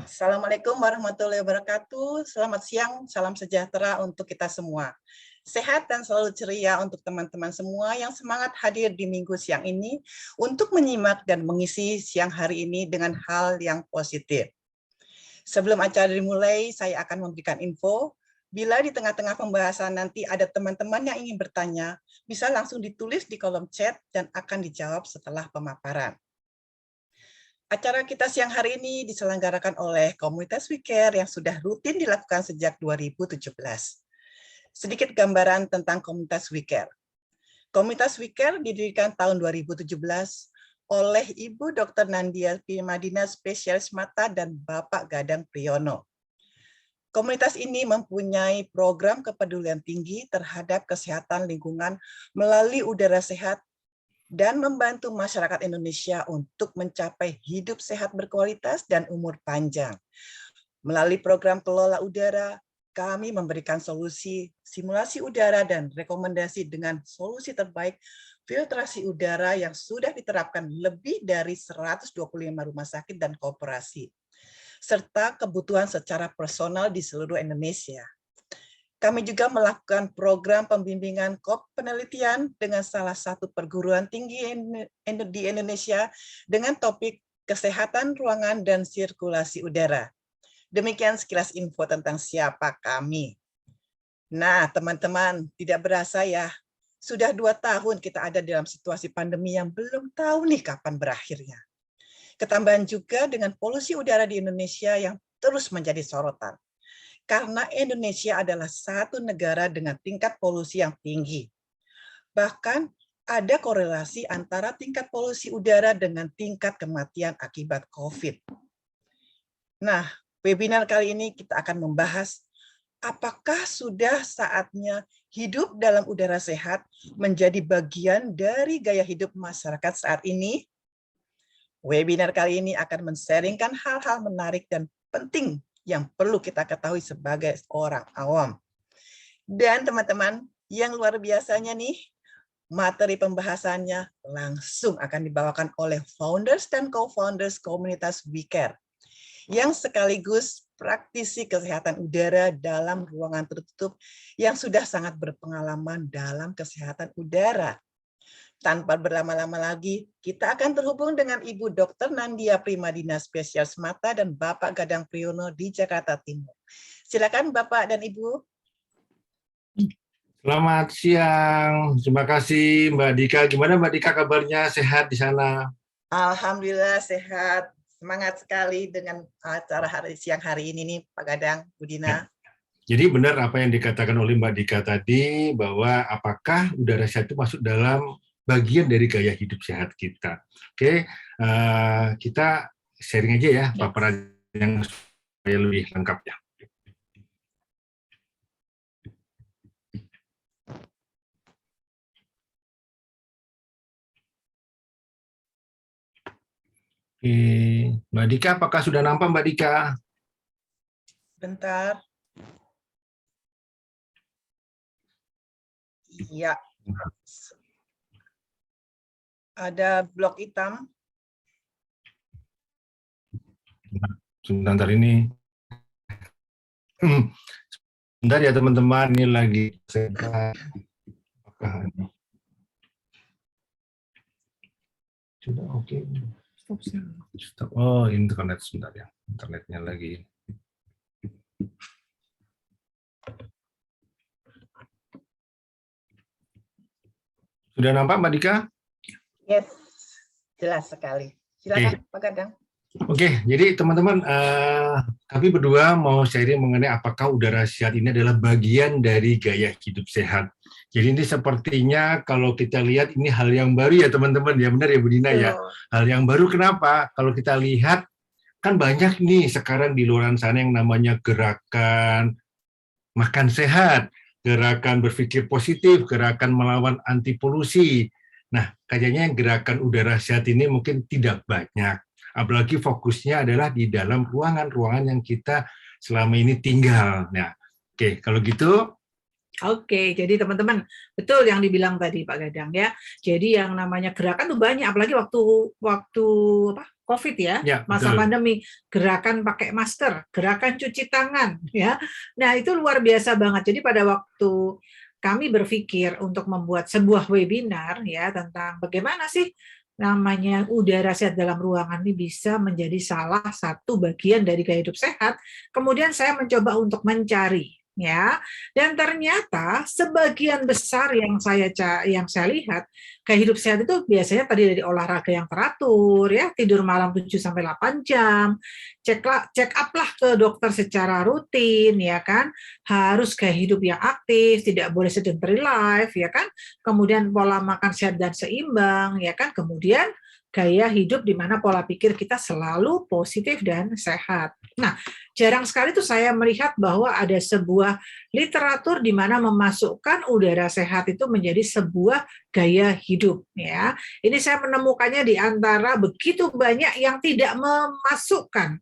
Assalamualaikum warahmatullahi wabarakatuh. Selamat siang, salam sejahtera untuk kita semua. Sehat dan selalu ceria untuk teman-teman semua yang semangat hadir di minggu siang ini untuk menyimak dan mengisi siang hari ini dengan hal yang positif. Sebelum acara dimulai, saya akan memberikan info. Bila di tengah-tengah pembahasan nanti ada teman-teman yang ingin bertanya, bisa langsung ditulis di kolom chat dan akan dijawab setelah pemaparan. Acara kita siang hari ini diselenggarakan oleh Komunitas WeCare yang sudah rutin dilakukan sejak 2017. Sedikit gambaran tentang Komunitas WeCare. Komunitas WeCare didirikan tahun 2017 oleh Ibu Dr. Nandia Primadina, spesialis mata, dan Bapak Gadang Priyono. Komunitas ini mempunyai program kepedulian tinggi terhadap kesehatan lingkungan melalui udara sehat dan membantu masyarakat Indonesia untuk mencapai hidup sehat berkualitas dan umur panjang. Melalui program kelola udara, kami memberikan solusi simulasi udara dan rekomendasi dengan solusi terbaik filtrasi udara yang sudah diterapkan lebih dari 125 rumah sakit dan koperasi, serta kebutuhan secara personal di seluruh Indonesia. Kami juga melakukan program pembimbingan penelitian dengan salah satu perguruan tinggi di Indonesia dengan topik kesehatan ruangan dan sirkulasi udara. Demikian sekilas info tentang siapa kami. Nah, teman-teman, tidak berasa ya, sudah 2 tahun kita ada dalam situasi pandemi yang belum tahu nih kapan berakhirnya. Ketambahan juga dengan polusi udara di Indonesia yang terus menjadi sorotan. Karena Indonesia adalah satu negara dengan tingkat polusi yang tinggi. Bahkan ada korelasi antara tingkat polusi udara dengan tingkat kematian akibat COVID. Nah, webinar kali ini kita akan membahas apakah sudah saatnya hidup dalam udara sehat menjadi bagian dari gaya hidup masyarakat saat ini? Webinar kali ini akan men-sharingkan hal-hal menarik dan penting yang perlu kita ketahui sebagai orang awam. Dan teman-teman, yang luar biasanya nih, materi pembahasannya langsung akan dibawakan oleh founders dan co-founders komunitas WeCare, yang sekaligus praktisi kesehatan udara dalam ruangan tertutup yang sudah sangat berpengalaman dalam kesehatan udara. Tanpa berlama-lama lagi, kita akan terhubung dengan Ibu Dr. Nandia Primadina, spesialis mata, dan Bapak Gadang Priyono di Jakarta Timur. Silakan Bapak dan Ibu. Selamat siang, terima kasih Mbak Dika. Gimana Mbak Dika kabarnya, sehat di sana? Alhamdulillah sehat, semangat sekali dengan acara siang hari ini nih Pak Gadang, Bu Dina. Jadi benar apa yang dikatakan oleh Mbak Dika tadi, bahwa apakah udara sehat itu masuk dalam bagian dari gaya hidup sehat kita. Oke, kita sharing aja ya paparan yang supaya lebih lengkap ya. Oke, Mbak Dika, apakah sudah nampak Mbak Dika? Bentar. Iya. Ada blok hitam. Sebentar ini. Sebentar ya teman-teman, ini lagi saya sudah oke. Stop. Oh, internet sebentar ya. Internetnya lagi. Sudah nampak Mbak Dika? Yes, jelas sekali. Silakan Pak Gadang. Oke, jadi teman-teman, kami berdua mau sharing mengenai apakah udara sehat ini adalah bagian dari gaya hidup sehat. Jadi ini sepertinya kalau kita lihat ini hal yang baru ya teman-teman, ya benar ya Bu Dina ya. Hal yang baru kenapa? Kalau kita lihat kan banyak nih sekarang di luar sana yang namanya gerakan makan sehat, gerakan berpikir positif, gerakan melawan anti polusi. Nah, kayaknya gerakan udara sehat ini mungkin tidak banyak. Apalagi fokusnya adalah di dalam ruangan-ruangan yang kita selama ini tinggal. Nah, oke, kalau gitu Oke, jadi teman-teman, betul yang dibilang tadi Pak Gadang ya. Jadi yang namanya gerakan tuh banyak, apalagi waktu apa COVID ya, masa pandemi, gerakan pakai masker, gerakan cuci tangan ya. Nah, itu luar biasa banget. Jadi pada waktu kami berpikir untuk membuat sebuah webinar ya tentang bagaimana sih namanya udara sehat dalam ruangan ini bisa menjadi salah satu bagian dari gaya hidup sehat. Kemudian saya mencoba untuk mencari ya, dan ternyata sebagian besar yang saya lihat gaya hidup sehat itu biasanya tadi dari olahraga yang teratur ya, tidur malam 7 sampai 8 jam, check up lah ke dokter secara rutin ya kan, harus gaya hidup yang aktif, tidak boleh sedentary life ya kan, kemudian pola makan sehat dan seimbang ya kan, kemudian gaya hidup di mana pola pikir kita selalu positif dan sehat. Nah, jarang sekali tuh saya melihat bahwa ada sebuah literatur di mana memasukkan udara sehat itu menjadi sebuah gaya hidup ya. Ini saya menemukannya di antara begitu banyak yang tidak memasukkan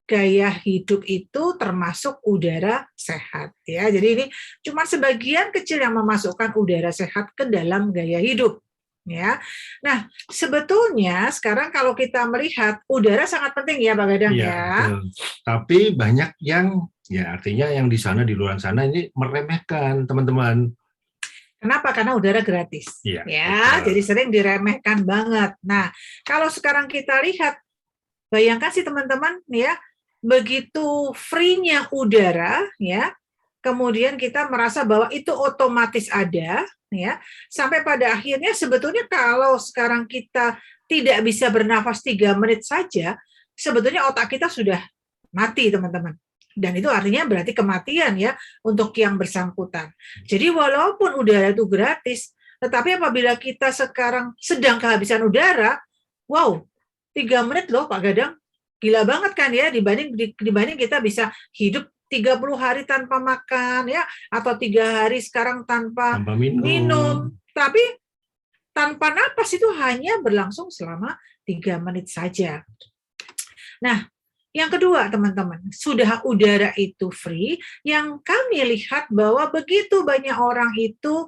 gaya hidup itu termasuk udara sehat ya. Jadi ini cuma sebagian kecil yang memasukkan udara sehat ke dalam gaya hidup. Ya, nah sebetulnya sekarang kalau kita melihat udara sangat penting ya Pak Gadang ya. Betul. Tapi banyak yang ya artinya yang di sana di luar sana ini meremehkan teman-teman. Kenapa? Karena udara gratis. Ya, jadi sering diremehkan banget. Nah, kalau sekarang kita lihat, bayangkan sih teman-teman ya, begitu free-nya udara ya, kemudian kita merasa bahwa itu otomatis ada ya, sampai pada akhirnya sebetulnya kalau sekarang kita tidak bisa bernafas 3 menit saja, sebetulnya otak kita sudah mati teman-teman. Dan itu artinya berarti kematian ya untuk yang bersangkutan. Jadi walaupun udara itu gratis, tetapi apabila kita sekarang sedang kehabisan udara, wow, 3 menit loh Pak Gadang, gila banget kan ya, dibanding kita bisa hidup 30 hari tanpa makan ya, atau 3 hari sekarang tanpa minum. Tapi tanpa napas itu hanya berlangsung selama 3 menit saja. Nah, yang kedua teman-teman, sudah udara itu free, yang kami lihat bahwa begitu banyak orang itu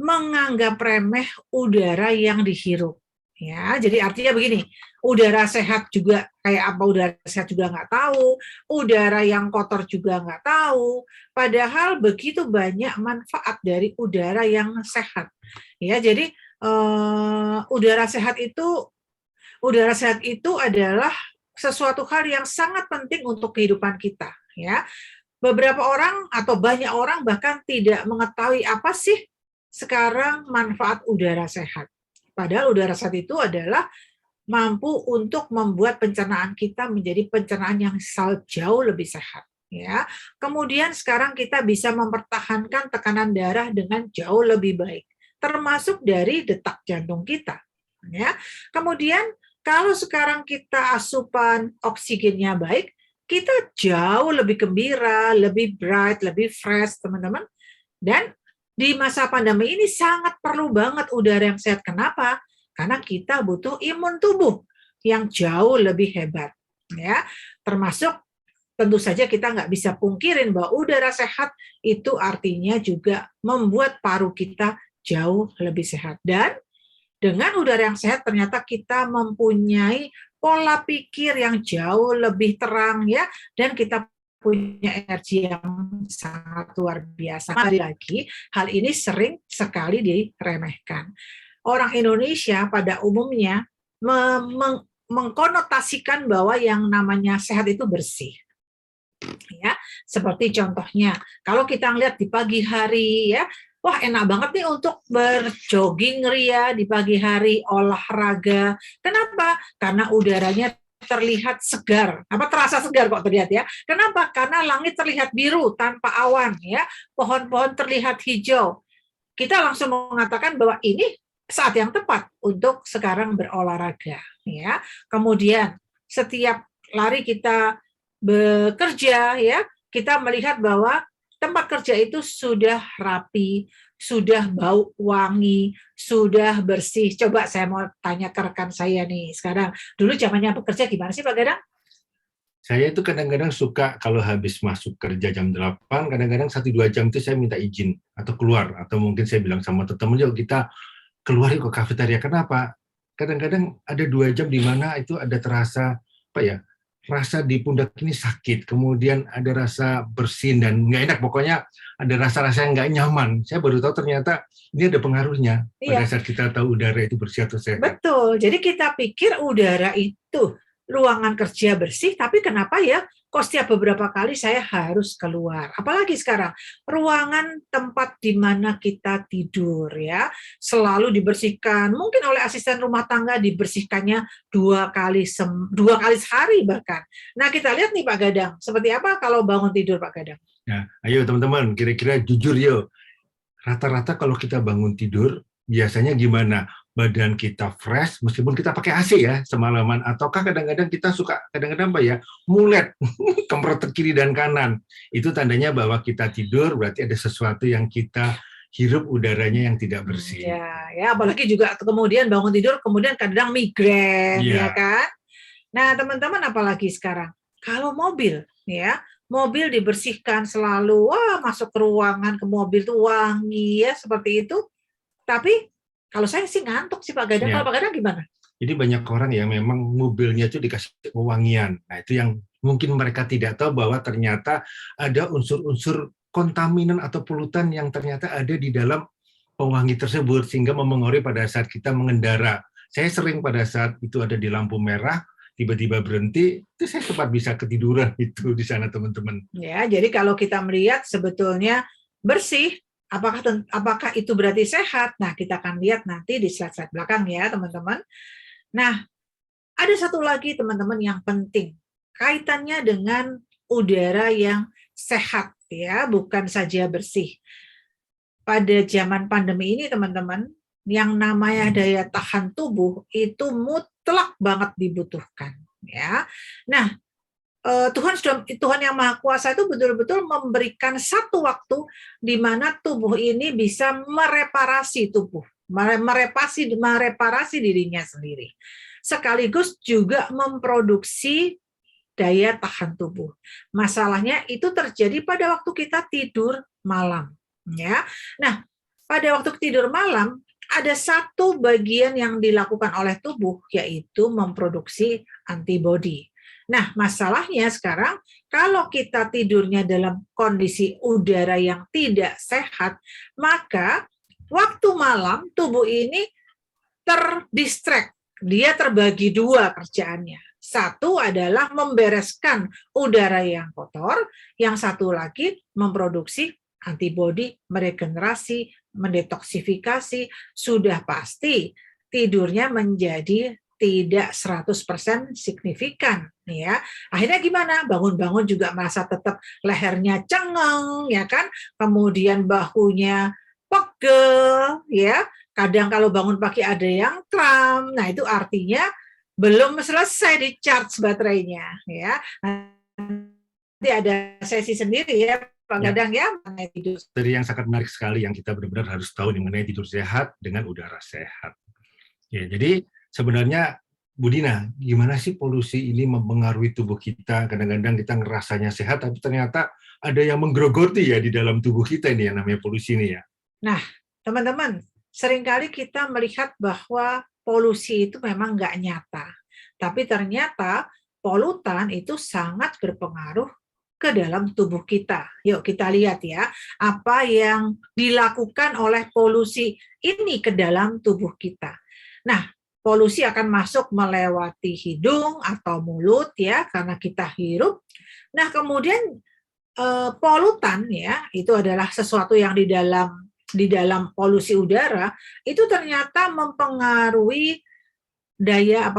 menganggap remeh udara yang dihirup. Ya, jadi artinya begini, udara sehat juga kayak apa udara sehat juga nggak tahu, udara yang kotor juga nggak tahu, padahal begitu banyak manfaat dari udara yang sehat. Ya, jadi udara sehat itu adalah sesuatu hal yang sangat penting untuk kehidupan kita. Ya, beberapa orang atau banyak orang bahkan tidak mengetahui apa sih sekarang manfaat udara sehat. Padahal udara sehat itu adalah mampu untuk membuat pencernaan kita menjadi pencernaan yang jauh lebih sehat. Ya, kemudian sekarang kita bisa mempertahankan tekanan darah dengan jauh lebih baik, termasuk dari detak jantung kita. Ya, kemudian kalau sekarang kita asupan oksigennya baik, kita jauh lebih gembira, lebih bright, lebih fresh, teman-teman. Dan di masa pandemi ini sangat perlu banget udara yang sehat. Kenapa? Karena kita butuh imun tubuh yang jauh lebih hebat. Ya, termasuk tentu saja kita nggak bisa pungkirin bahwa udara sehat itu artinya juga membuat paru kita jauh lebih sehat. Dan dengan udara yang sehat ternyata kita mempunyai pola pikir yang jauh lebih terang ya, dan kita punya energi yang sangat luar biasa. Lagi, hal ini sering sekali diremehkan. Orang Indonesia pada umumnya mengkonotasikan bahwa yang namanya sehat itu bersih. Ya, seperti contohnya, kalau kita lihat di pagi hari ya, wah enak banget nih untuk berjogging ria di pagi hari, olahraga. Kenapa? Karena udaranya terlihat segar, terasa segar kok terlihat ya. Kenapa? Karena langit terlihat biru tanpa awan ya, pohon-pohon terlihat hijau. Kita langsung mengatakan bahwa ini saat yang tepat untuk sekarang berolahraga ya. Kemudian setiap lari kita bekerja ya, kita melihat bahwa tempat kerja itu sudah rapi, sudah bau wangi, sudah bersih. Coba saya mau tanya ke rekan saya nih sekarang. Dulu zamannya bekerja gimana sih Pak Gadang? Saya itu kadang-kadang suka kalau habis masuk kerja jam 8, kadang-kadang 1-2 jam itu saya minta izin atau keluar, atau mungkin saya bilang sama teman-teman, yuk kita keluar yuk ke kafetaria. Kenapa? Kadang-kadang ada 2 jam di mana itu ada terasa apa ya? Rasa di pundak ini sakit, kemudian ada rasa bersin dan nggak enak, pokoknya ada rasa-rasa yang nggak nyaman. Saya baru tahu ternyata ini ada pengaruhnya pada saat kita tahu udara itu bersih atau sehat. Betul, jadi kita pikir udara itu ruangan kerja bersih, tapi kenapa ya kok setiap beberapa kali saya harus keluar? Apalagi sekarang, ruangan tempat di mana kita tidur ya, selalu dibersihkan, mungkin oleh asisten rumah tangga dibersihkannya 2 kali sehari bahkan. Nah kita lihat nih Pak Gadang, seperti apa kalau bangun tidur Pak Gadang? Ya, ayo teman-teman, kira-kira jujur yuk, rata-rata kalau kita bangun tidur, biasanya gimana? Badan kita fresh meskipun kita pakai AC ya semalaman, ataukah kadang-kadang kita suka apa ya, mulet kemprot ke kiri dan kanan. Itu tandanya bahwa kita tidur, berarti ada sesuatu yang kita hirup udaranya yang tidak bersih. Ya, apalagi juga kemudian bangun tidur kemudian kadang migrain ya kan. Nah teman-teman, apalagi sekarang kalau mobil ya, mobil dibersihkan selalu, masuk ke ruangan, ke mobil tuh wangi ya seperti itu. Tapi kalau saya sih ngantuk sih Pak Gadang. Kalau Pak Gadang gimana? Jadi banyak orang yang memang mobilnya itu dikasih pewangian. Nah itu yang mungkin mereka tidak tahu bahwa ternyata ada unsur-unsur kontaminan atau polutan yang ternyata ada di dalam pewangi tersebut sehingga mempengaruhi pada saat kita mengendara. Saya sering pada saat itu ada di lampu merah, tiba-tiba berhenti, itu saya sempat bisa ketiduran itu di sana teman-teman. Ya, jadi kalau kita melihat sebetulnya bersih, apakah itu berarti sehat? Nah, kita akan lihat nanti di slide-slide belakang ya, teman-teman. Nah, ada satu lagi teman-teman yang penting, kaitannya dengan udara yang sehat ya, bukan saja bersih. Pada zaman pandemi ini teman-teman, yang namanya daya tahan tubuh itu mutlak banget dibutuhkan ya. Nah, Tuhan yang Maha Kuasa itu betul-betul memberikan satu waktu di mana tubuh ini bisa mereparasi tubuh, mereparasi dirinya sendiri. Sekaligus juga memproduksi daya tahan tubuh. Masalahnya itu terjadi pada waktu kita tidur malam, ya. Nah, pada waktu tidur malam ada satu bagian yang dilakukan oleh tubuh, yaitu memproduksi antibodi. Nah, masalahnya sekarang kalau kita tidurnya dalam kondisi udara yang tidak sehat, maka waktu malam tubuh ini terdistract. Dia terbagi 2 kerjaannya. Satu adalah membereskan udara yang kotor, yang satu lagi memproduksi antibodi, meregenerasi, mendetoksifikasi. Sudah pasti tidurnya menjadi tidak 100% signifikan ya. Akhirnya gimana? Bangun-bangun juga merasa tetap lehernya cengeng ya kan, kemudian bahunya pegel ya. Kadang kalau bangun pagi ada yang kram. Nah, itu artinya belum selesai di charge baterainya ya. Nanti ada sesi sendiri ya Pak Gadang ya mengenai tidur. Dari yang sangat menarik sekali yang kita benar-benar harus tahu mengenai tidur sehat dengan udara sehat. Ya, jadi sebenarnya Bu Dina, gimana sih polusi ini mempengaruhi tubuh kita? Kadang-kadang kita ngerasanya sehat, tapi ternyata ada yang menggerogoti ya di dalam tubuh kita ini yang namanya polusi ini ya. Nah, teman-teman, seringkali kita melihat bahwa polusi itu memang nggak nyata. Tapi ternyata polutan itu sangat berpengaruh ke dalam tubuh kita. Yuk kita lihat ya, apa yang dilakukan oleh polusi ini ke dalam tubuh kita. Nah, polusi akan masuk melewati hidung atau mulut ya, karena kita hirup. Nah, kemudian polutan ya, itu adalah sesuatu yang di dalam polusi udara itu ternyata mempengaruhi daya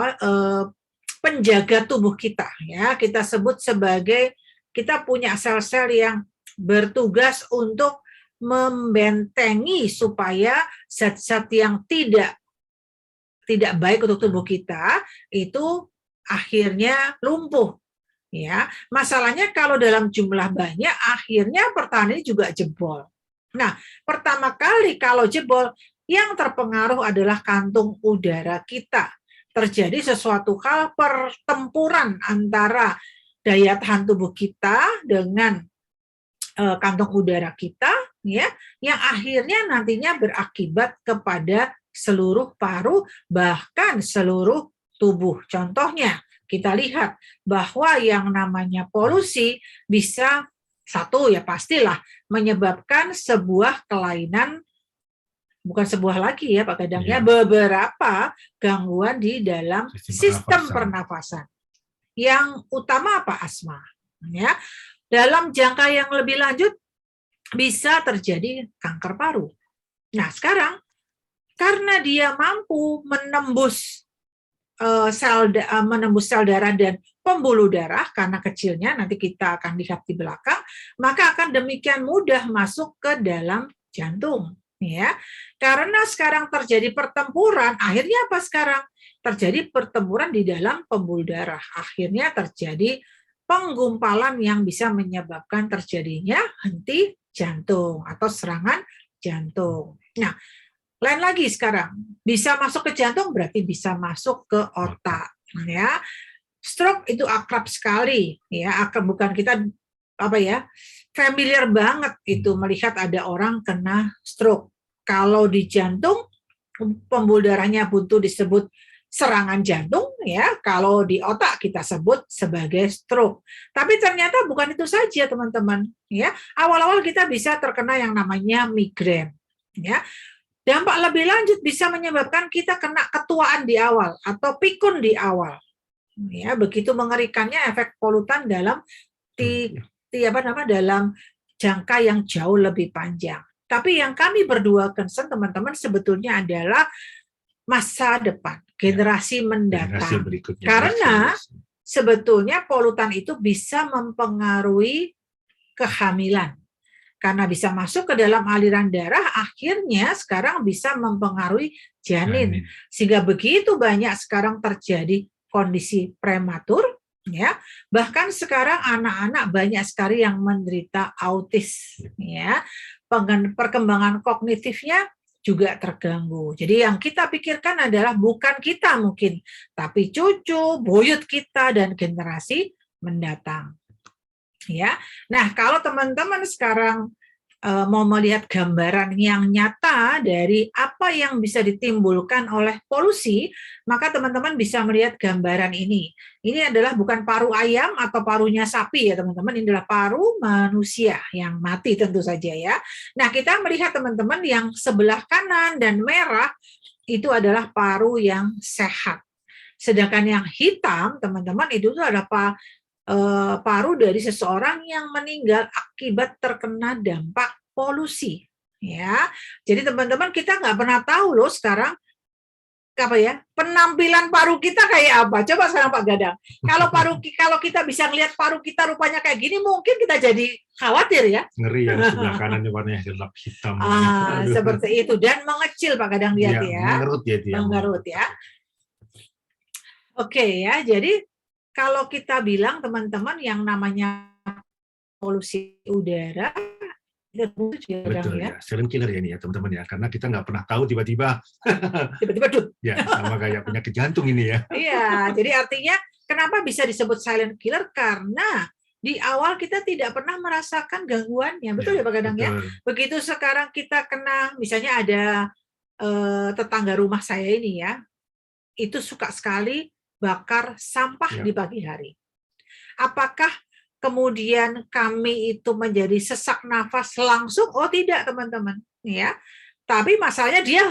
penjaga tubuh kita ya. Kita sebut sebagai kita punya sel-sel yang bertugas untuk membentengi supaya zat-zat yang tidak baik untuk tubuh kita itu akhirnya lumpuh ya. Masalahnya kalau dalam jumlah banyak akhirnya pertahanan ini juga jebol. Nah, pertama kali kalau jebol yang terpengaruh adalah kantung udara kita. Terjadi sesuatu hal pertempuran antara daya tahan tubuh kita dengan kantong udara kita, ya, yang akhirnya nantinya berakibat kepada seluruh paru, bahkan seluruh tubuh. Contohnya, kita lihat bahwa yang namanya polusi bisa, satu ya pastilah, menyebabkan sebuah kelainan, bukan sebuah lagi ya Pak Gadang, ya, beberapa gangguan di dalam sistem pernafasan. Yang utama apa? Asma. Ya. Dalam jangka yang lebih lanjut bisa terjadi kanker paru. Nah, sekarang karena dia mampu menembus sel darah dan pembuluh darah, karena kecilnya nanti kita akan lihat di belakang, maka akan demikian mudah masuk ke dalam jantung, ya. Karena sekarang terjadi pertempuran, akhirnya apa sekarang? Terjadi pertempuran di dalam pembuluh darah. Akhirnya terjadi penggumpalan yang bisa menyebabkan terjadinya henti jantung atau serangan jantung. Nah, lain lagi sekarang, bisa masuk ke jantung berarti bisa masuk ke otak, ya. Stroke itu akrab sekali, ya. Bukan kita familiar banget itu melihat ada orang kena stroke. Kalau di jantung, pembuluh darahnya buntu disebut serangan jantung, ya. Kalau di otak kita sebut sebagai stroke. Tapi ternyata bukan itu saja, teman-teman, ya. Awal-awal kita bisa terkena yang namanya migrain, ya. Dampak lebih lanjut bisa menyebabkan kita kena ketuaan di awal atau pikun di awal. Ya, begitu mengerikannya efek polutan dalam dalam jangka yang jauh lebih panjang. Tapi yang kami berdua concern, teman-teman, sebetulnya adalah masa depan, generasi mendatang. Karena sebetulnya polutan itu bisa mempengaruhi kehamilan. Karena bisa masuk ke dalam aliran darah, akhirnya sekarang bisa mempengaruhi janin. Sehingga begitu banyak sekarang terjadi kondisi prematur, ya. Bahkan sekarang anak-anak banyak sekali yang menderita autis, ya. Perkembangan kognitifnya juga terganggu. Jadi yang kita pikirkan adalah bukan kita mungkin, tapi cucu, buyut kita, dan generasi mendatang. Ya, nah kalau teman-teman sekarang mau melihat gambaran yang nyata dari apa yang bisa ditimbulkan oleh polusi, maka teman-teman bisa melihat gambaran ini. Ini adalah bukan paru ayam atau parunya sapi ya teman-teman, ini adalah paru manusia yang mati tentu saja ya. Nah kita melihat teman-teman yang sebelah kanan dan merah itu adalah paru yang sehat. Sedangkan yang hitam teman-teman itu adalah paru dari seseorang yang meninggal akibat terkena dampak polusi, ya. Jadi teman-teman kita nggak pernah tahu loh sekarang penampilan paru kita kayak apa. Coba sekarang Pak Gadang, kalau kita bisa ngelihat paru kita rupanya kayak gini, mungkin kita jadi khawatir ya. Ngeri yang sebelah kanan warnanya gelap hitam. Seperti itu, dan mengecil Pak Gadang, lihat ya. Mengerut ya. Oke ya, jadi kalau kita bilang teman-teman yang namanya polusi udara itu betul ya, silent killer ya ini ya teman-teman ya, karena kita nggak pernah tahu tiba-tiba ya sama kayak penyakit jantung ini ya. Iya, jadi artinya kenapa bisa disebut silent killer, karena di awal kita tidak pernah merasakan gangguannya, betul ya Pak Gadang ya. Begitu sekarang kita kena, misalnya ada tetangga rumah saya ini ya, itu suka sekali bakar sampah di pagi hari. Apakah kemudian kami itu menjadi sesak nafas langsung? Oh tidak teman-teman, ya. Tapi masalahnya dia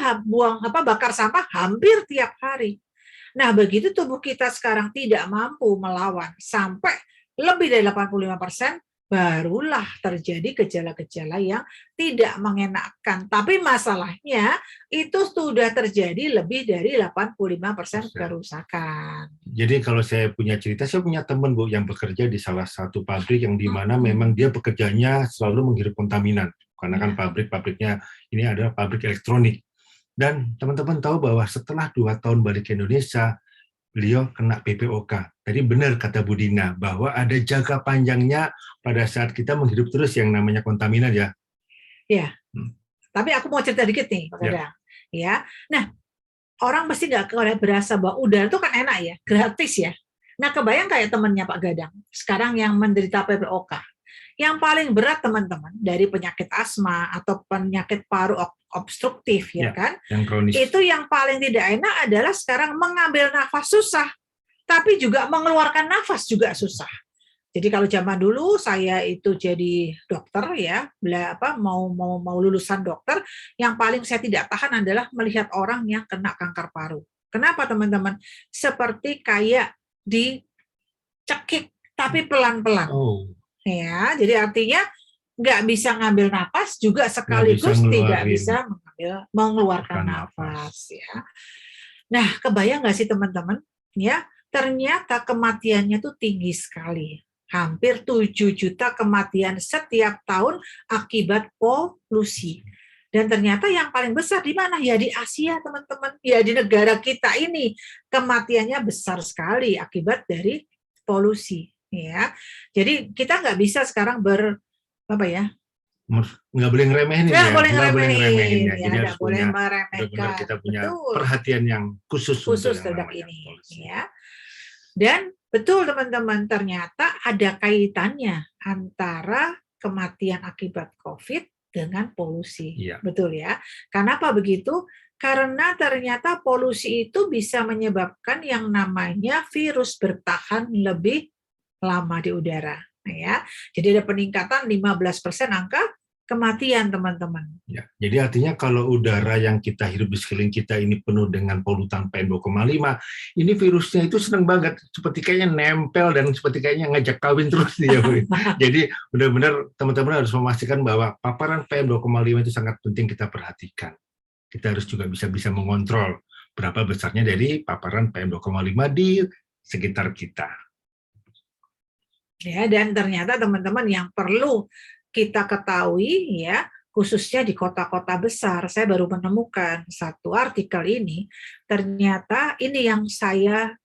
bakar sampah hampir tiap hari. Nah begitu tubuh kita sekarang tidak mampu melawan sampai lebih dari 85%, barulah terjadi gejala-gejala yang tidak mengenakan. Tapi masalahnya itu sudah terjadi lebih dari 85% kerusakan. Jadi kalau saya punya cerita, saya punya teman Bu yang bekerja di salah satu pabrik yang di mana memang dia bekerjanya selalu menghirup kontaminan. Karena kan pabrik-pabriknya ini adalah pabrik elektronik. Dan teman-teman tahu bahwa setelah 2 tahun balik ke Indonesia, beliau kena PPOK. Tadi benar kata Bu Dina, bahwa ada jangka panjangnya pada saat kita menghirup terus yang namanya kontaminan ya. Ya, tapi aku mau cerita dikit nih Pak Gadang. Ya. Nah, orang pasti nggak berasa bahwa udara itu kan enak ya, gratis ya. Nah, kebayang kayak temannya Pak Gadang, sekarang yang menderita PPOK. Yang paling berat teman-teman dari penyakit asma atau penyakit paru obstruktif ya kan, yang kronis. Itu yang paling tidak enak adalah sekarang mengambil nafas susah, tapi juga mengeluarkan nafas juga susah. Jadi kalau zaman dulu saya itu jadi dokter ya, mau lulusan dokter, yang paling saya tidak tahan adalah melihat orang yang kena kanker paru. Kenapa teman-teman? Seperti kayak dicekik tapi pelan-pelan. Ya, jadi artinya nggak bisa ngambil nafas juga sekaligus tidak bisa mengeluarkan nafas ya. Nah, kebayang nggak sih teman-teman? Ya, ternyata kematiannya tuh tinggi sekali. Hampir 7 juta kematian setiap tahun akibat polusi. Dan ternyata yang paling besar di mana? Ya di Asia, teman-teman. Ya di negara kita ini kematiannya besar sekali akibat dari polusi. Ya, jadi kita nggak bisa sekarang nggak boleh ngeremehin ya. Nggak boleh ngeremehin ya. Jadi harus boleh meremehkan. Kita punya perhatian yang khusus terhadap ini. Ya. Dan betul teman-teman, ternyata ada kaitannya antara kematian akibat COVID dengan polusi. Ya. Betul ya. Kenapa begitu? Karena ternyata polusi itu bisa menyebabkan yang namanya virus bertahan lebih lama di udara, ya. Jadi ada peningkatan 15% angka kematian, teman-teman. Ya, jadi artinya kalau udara yang kita hidup di sekeliling kita ini penuh dengan polutan PM2,5, ini virusnya itu senang banget, seperti kayaknya nempel dan seperti kayaknya ngajak kawin terus dia. Jadi benar-benar teman-teman harus memastikan bahwa paparan PM2,5 itu sangat penting kita perhatikan. Kita harus juga bisa mengontrol berapa besarnya dari paparan PM2,5 di sekitar kita. Ya, dan ternyata teman-teman yang perlu kita ketahui ya, khususnya di kota-kota besar, saya baru menemukan satu artikel ini, ternyata ini yang saya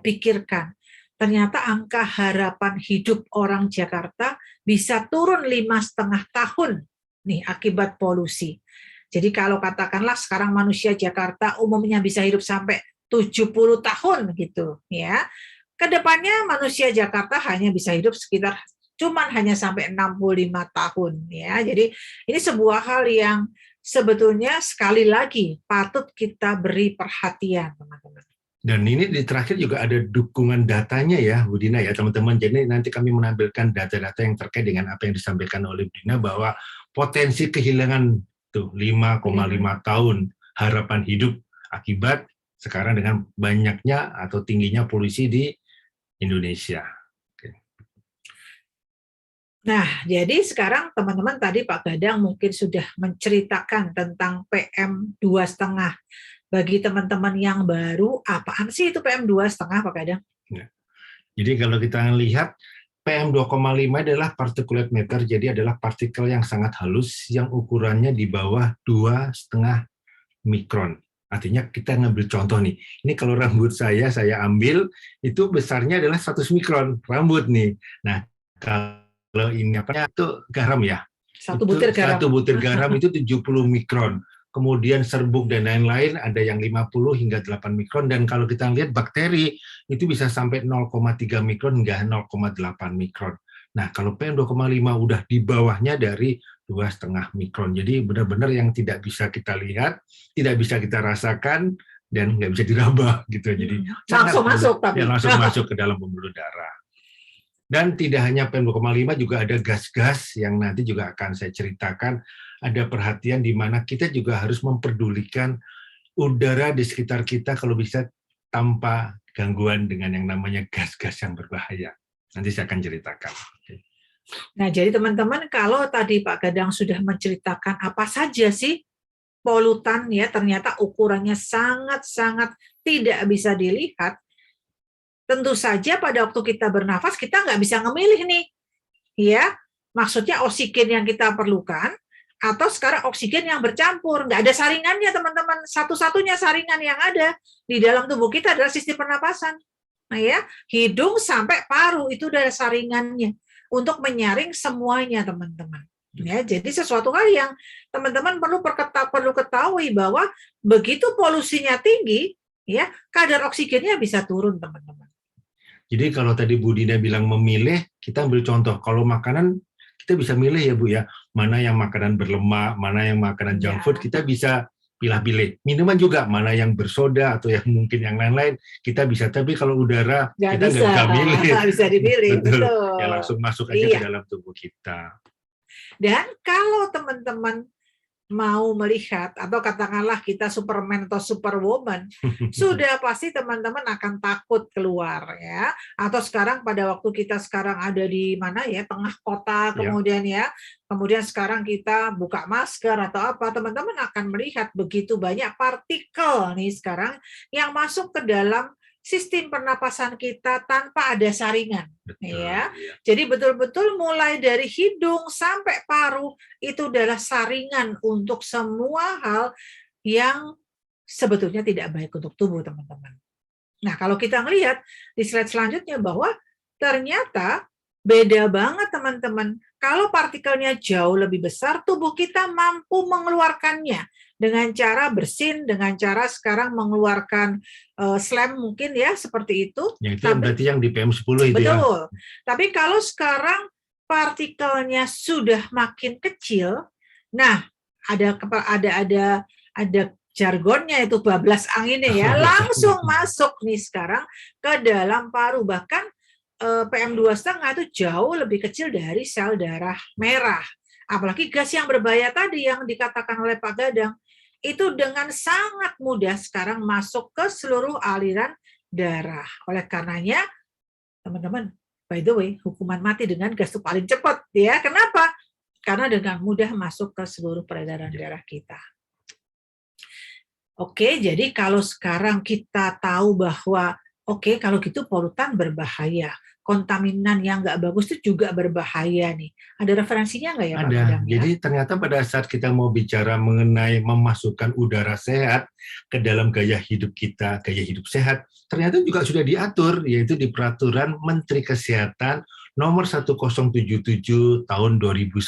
pikirkan. Ternyata angka harapan hidup orang Jakarta bisa turun 5,5 tahun nih akibat polusi. Jadi kalau katakanlah sekarang manusia Jakarta umumnya bisa hidup sampai 70 tahun gitu ya. Kedepannya manusia Jakarta hanya bisa hidup sekitar hanya sampai 65 tahun ya. Jadi ini sebuah hal yang sebetulnya sekali lagi patut kita beri perhatian, teman-teman. Dan ini di terakhir juga ada dukungan datanya ya, Bu Dina ya, teman-teman. Jadi nanti kami menampilkan data-data yang terkait dengan apa yang disampaikan oleh Bu Dina bahwa potensi kehilangan tuh 5,5 tahun harapan hidup akibat sekarang dengan banyaknya atau tingginya polusi di Indonesia. Nah, jadi sekarang teman-teman tadi Pak Gadang mungkin sudah menceritakan tentang PM2,5. Bagi teman-teman yang baru, apaan sih itu PM2,5 Pak Gadang? Ya. Jadi kalau kita lihat PM2,5 adalah particulate matter, jadi adalah partikel yang sangat halus yang ukurannya di bawah 2,5 mikron. Artinya kita ngambil contoh nih, ini kalau rambut saya ambil, itu besarnya adalah 100 mikron rambut nih. Nah, kalau ini itu garam ya? Satu butir garam itu 70 mikron. Kemudian serbuk dan lain-lain ada yang 50 hingga 8 mikron. Dan kalau kita lihat bakteri, itu bisa sampai 0,3 mikron hingga 0,8 mikron. Nah, kalau PM2,5 udah di bawahnya dari 2,5 mikron. Jadi benar-benar yang tidak bisa kita lihat, tidak bisa kita rasakan, dan nggak bisa diraba gitu. Jadi langsung masuk ke dalam pembuluh darah. Dan tidak hanya PM2,5, juga ada gas-gas yang nanti juga akan saya ceritakan. Ada perhatian di mana kita juga harus memperdulikan udara di sekitar kita kalau bisa tanpa gangguan dengan yang namanya gas-gas yang berbahaya. Nanti saya akan ceritakan. Nah, jadi teman-teman, kalau tadi Pak Gadang sudah menceritakan apa saja sih polutan ya, ternyata ukurannya sangat-sangat tidak bisa dilihat. Tentu saja pada waktu kita bernafas kita nggak bisa memilih nih, ya. Maksudnya oksigen yang kita perlukan atau sekarang oksigen yang bercampur, nggak ada saringannya teman-teman. Satu-satunya saringan yang ada di dalam tubuh kita adalah sistem pernapasan. Nah ya, hidung sampai paru itu ada saringannya untuk menyaring semuanya, teman-teman. Ya, jadi sesuatu hal yang teman-teman perlu ketahui bahwa begitu polusinya tinggi, ya kadar oksigennya bisa turun, teman-teman. Jadi kalau tadi Bu Dina bilang memilih, kita ambil contoh. Kalau makanan kita bisa milih ya Bu ya, mana yang makanan berlemak, mana yang makanan junk food, kita bisa pilih-pilih. Minuman juga, mana yang bersoda atau yang mungkin yang lain-lain, kita bisa. Tapi kalau udara, kita nggak bisa milih. Nggak bisa dipilih, betul. Ya langsung masuk aja ke dalam tubuh kita. Dan kalau teman-teman mau melihat, atau katakanlah kita Superman atau Superwoman, sudah pasti teman-teman akan takut keluar ya. Atau sekarang pada waktu kita sekarang ada di mana ya, tengah kota, kemudian kemudian sekarang kita buka masker atau apa, teman-teman akan melihat begitu banyak partikel nih sekarang yang masuk ke dalam sistem pernapasan kita tanpa ada saringan. Betul, ya. Jadi betul-betul mulai dari hidung sampai paru itu adalah saringan untuk semua hal yang sebetulnya tidak baik untuk tubuh teman-teman. Nah, kalau kita melihat di slide selanjutnya bahwa ternyata beda banget teman-teman. Kalau partikelnya jauh lebih besar, tubuh kita mampu mengeluarkannya dengan cara bersin, dengan cara sekarang mengeluarkan SLAM mungkin ya, seperti itu. Ya, itu berarti yang di PM10 itu betul. ya. Betul. Tapi kalau sekarang partikelnya sudah makin kecil, nah ada jargonnya itu bablas anginnya ya, langsung masuk nih sekarang ke dalam paru. Bahkan PM2,5 itu jauh lebih kecil dari sel darah merah. Apalagi gas yang berbahaya tadi yang dikatakan oleh Pak Gadang, itu dengan sangat mudah sekarang masuk ke seluruh aliran darah. Oleh karenanya, teman-teman, by the way, hukuman mati dengan gas itu paling cepat. Ya, kenapa? Karena dengan mudah masuk ke seluruh peredaran darah kita. Oke, jadi kalau sekarang kita tahu bahwa oke, kalau gitu polutan berbahaya, kontaminan yang nggak bagus itu juga berbahaya nih. Ada referensinya nggak ya Pak Gadang? Ada. Jadi ternyata pada saat kita mau bicara mengenai memasukkan udara sehat ke dalam gaya hidup kita, gaya hidup sehat, ternyata juga sudah diatur, yaitu di Peraturan Menteri Kesehatan Nomor 1077 Tahun 2011.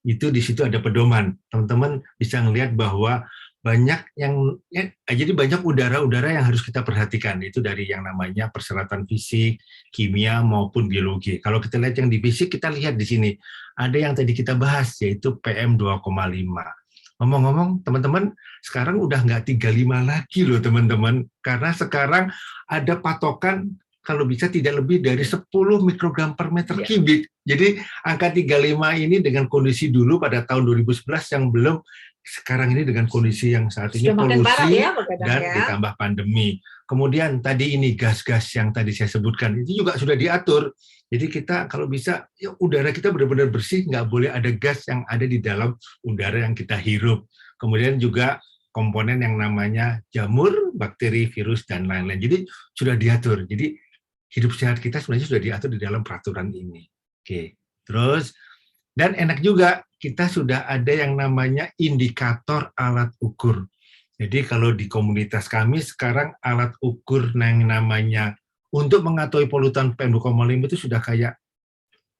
Itu di situ ada pedoman. Teman-teman bisa melihat bahwa banyak jadi banyak udara-udara yang harus kita perhatikan, itu dari yang namanya perseratan fisik, kimia maupun biologi. Kalau kita lihat yang di fisik, kita lihat di sini ada yang tadi kita bahas, yaitu PM2,5. Ngomong-ngomong, teman-teman, sekarang udah nggak 35 lagi loh teman-teman, karena sekarang ada patokan kalau bisa tidak lebih dari 10 mikrogram per meter kubik. Jadi angka 35 ini dengan kondisi dulu pada tahun 2011 yang belum, sekarang ini dengan kondisi yang saat ini polusi dan ditambah pandemi. Kemudian tadi ini gas-gas yang tadi saya sebutkan, itu juga sudah diatur. Jadi kita kalau bisa, ya udara kita benar-benar bersih, nggak boleh ada gas yang ada di dalam udara yang kita hirup. Kemudian juga komponen yang namanya jamur, bakteri, virus, dan lain-lain. Jadi sudah diatur. Jadi hidup sehat kita sebenarnya sudah diatur di dalam peraturan ini. Oke, terus dan enak juga kita sudah ada yang namanya indikator alat ukur. Jadi kalau di komunitas kami sekarang alat ukur yang namanya untuk mengetahui polutan PM2,5 itu sudah kayak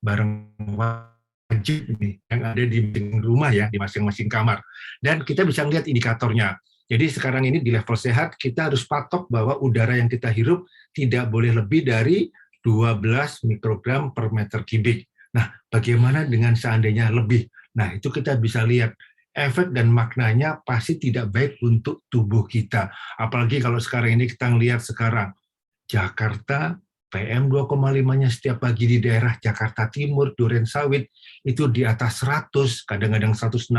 barang wajib nih yang ada di rumah ya, di masing-masing kamar. Dan kita bisa lihat indikatornya. Jadi sekarang ini di level sehat kita harus patok bahwa udara yang kita hirup tidak boleh lebih dari 12 mikrogram per meter kubik. Nah, bagaimana dengan seandainya lebih? Nah, itu kita bisa lihat efek dan maknanya pasti tidak baik untuk tubuh kita. Apalagi kalau sekarang ini kita lihat sekarang Jakarta PM2,5-nya setiap pagi di daerah Jakarta Timur, Durensawit itu di atas 100, kadang-kadang 160.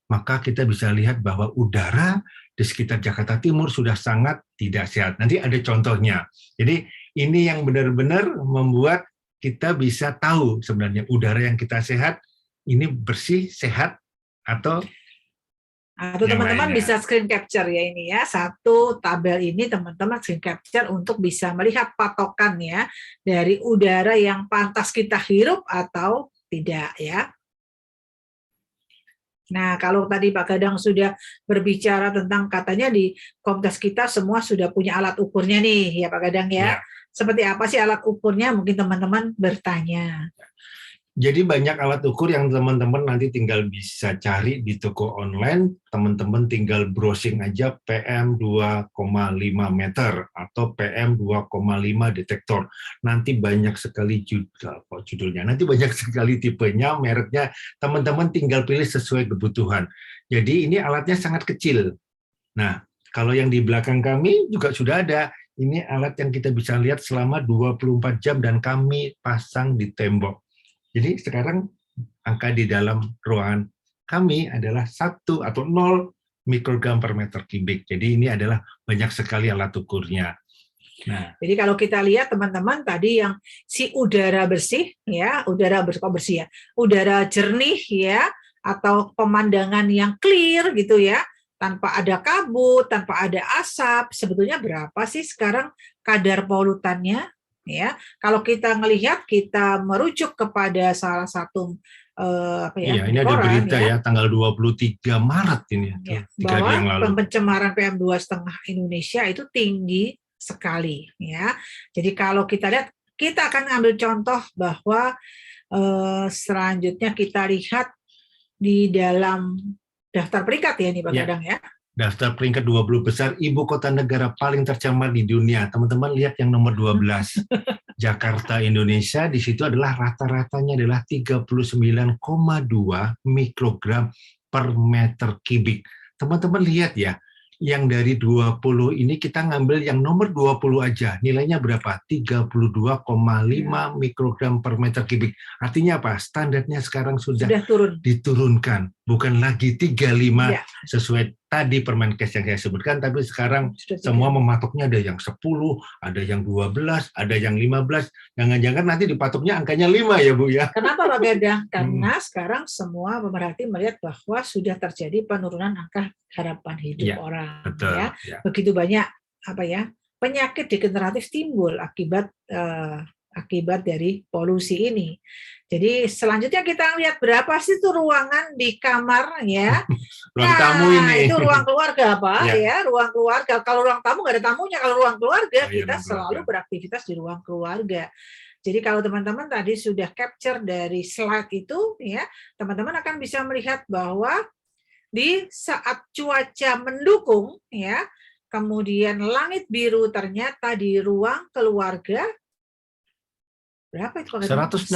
Maka kita bisa lihat bahwa udara di sekitar Jakarta Timur sudah sangat tidak sehat. Nanti ada contohnya. Jadi ini yang benar-benar membuat kita bisa tahu sebenarnya udara yang kita sehat, ini bersih, sehat, atau teman-teman bisa screen capture ya ini ya. Satu tabel ini teman-teman screen capture untuk bisa melihat patokan ya dari udara yang pantas kita hirup atau tidak ya. Nah, kalau tadi Pak Gadang sudah berbicara tentang katanya di komunitas kita semua sudah punya alat ukurnya nih ya Pak Gadang ya. Seperti apa sih alat ukurnya? Mungkin teman-teman bertanya. Jadi banyak alat ukur yang teman-teman nanti tinggal bisa cari di toko online, teman-teman tinggal browsing aja PM 2,5 meter atau PM 2,5 detektor. Nanti banyak sekali judulnya, nanti banyak sekali tipenya, mereknya, teman-teman tinggal pilih sesuai kebutuhan. Jadi ini alatnya sangat kecil. Nah, kalau yang di belakang kami juga sudah ada. Ini alat yang kita bisa lihat selama 24 jam dan kami pasang di tembok. Jadi sekarang angka di dalam ruangan kami adalah 1 atau 0 mikrogram per meter kubik. Jadi ini adalah banyak sekali alat ukurnya. Nah, jadi kalau kita lihat teman-teman tadi yang si udara bersih ya, udara bersih ya, udara jernih ya, atau pemandangan yang clear gitu ya, tanpa ada kabut, tanpa ada asap, sebetulnya berapa sih sekarang kadar polutannya? Ya, kalau kita melihat, kita merujuk kepada salah satu ini ada berita ya tanggal 23 Maret ini ya, bahwa yang lalu. Pencemaran PM2,5 Indonesia itu tinggi sekali ya. Jadi kalau kita lihat, kita akan ambil contoh bahwa selanjutnya kita lihat di dalam daftar peringkat ya nih Pak Gadang ya. Daftar peringkat 20 besar ibu kota negara paling tercemar di dunia. Teman-teman lihat yang nomor 12. Jakarta, Indonesia, di situ adalah rata-ratanya adalah 39,2 mikrogram per meter kubik. Teman-teman lihat ya, yang dari 20 ini kita ngambil yang nomor 20 aja. Nilainya berapa? 32,5 mikrogram per meter kubik. Artinya apa? Standarnya sekarang sudah diturunkan. Bukan lagi 35 sesuai tadi Permenkes yang saya sebutkan, tapi sekarang semua mematoknya ada yang 10, ada yang 12, ada yang 15. Jangan-jangan nanti dipatoknya angkanya 5 ya Bu ya. Kenapa Pak Gadang? Karena sekarang semua pemerhati melihat bahwa sudah terjadi penurunan angka harapan hidup orang. Betul, ya. Begitu banyak penyakit degeneratif timbul akibat dari polusi ini. Jadi selanjutnya kita lihat berapa sih itu ruangan di kamar ya. Ruang tamu ini. Itu ruang keluarga Pak ya, ruang keluarga. Kalau ruang tamu nggak ada tamunya, kalau ruang keluarga kita selalu beraktivitas di ruang keluarga. Jadi kalau teman-teman tadi sudah capture dari slide itu ya, teman-teman akan bisa melihat bahwa di saat cuaca mendukung ya, kemudian langit biru ternyata di ruang keluarga berapa itu? 162,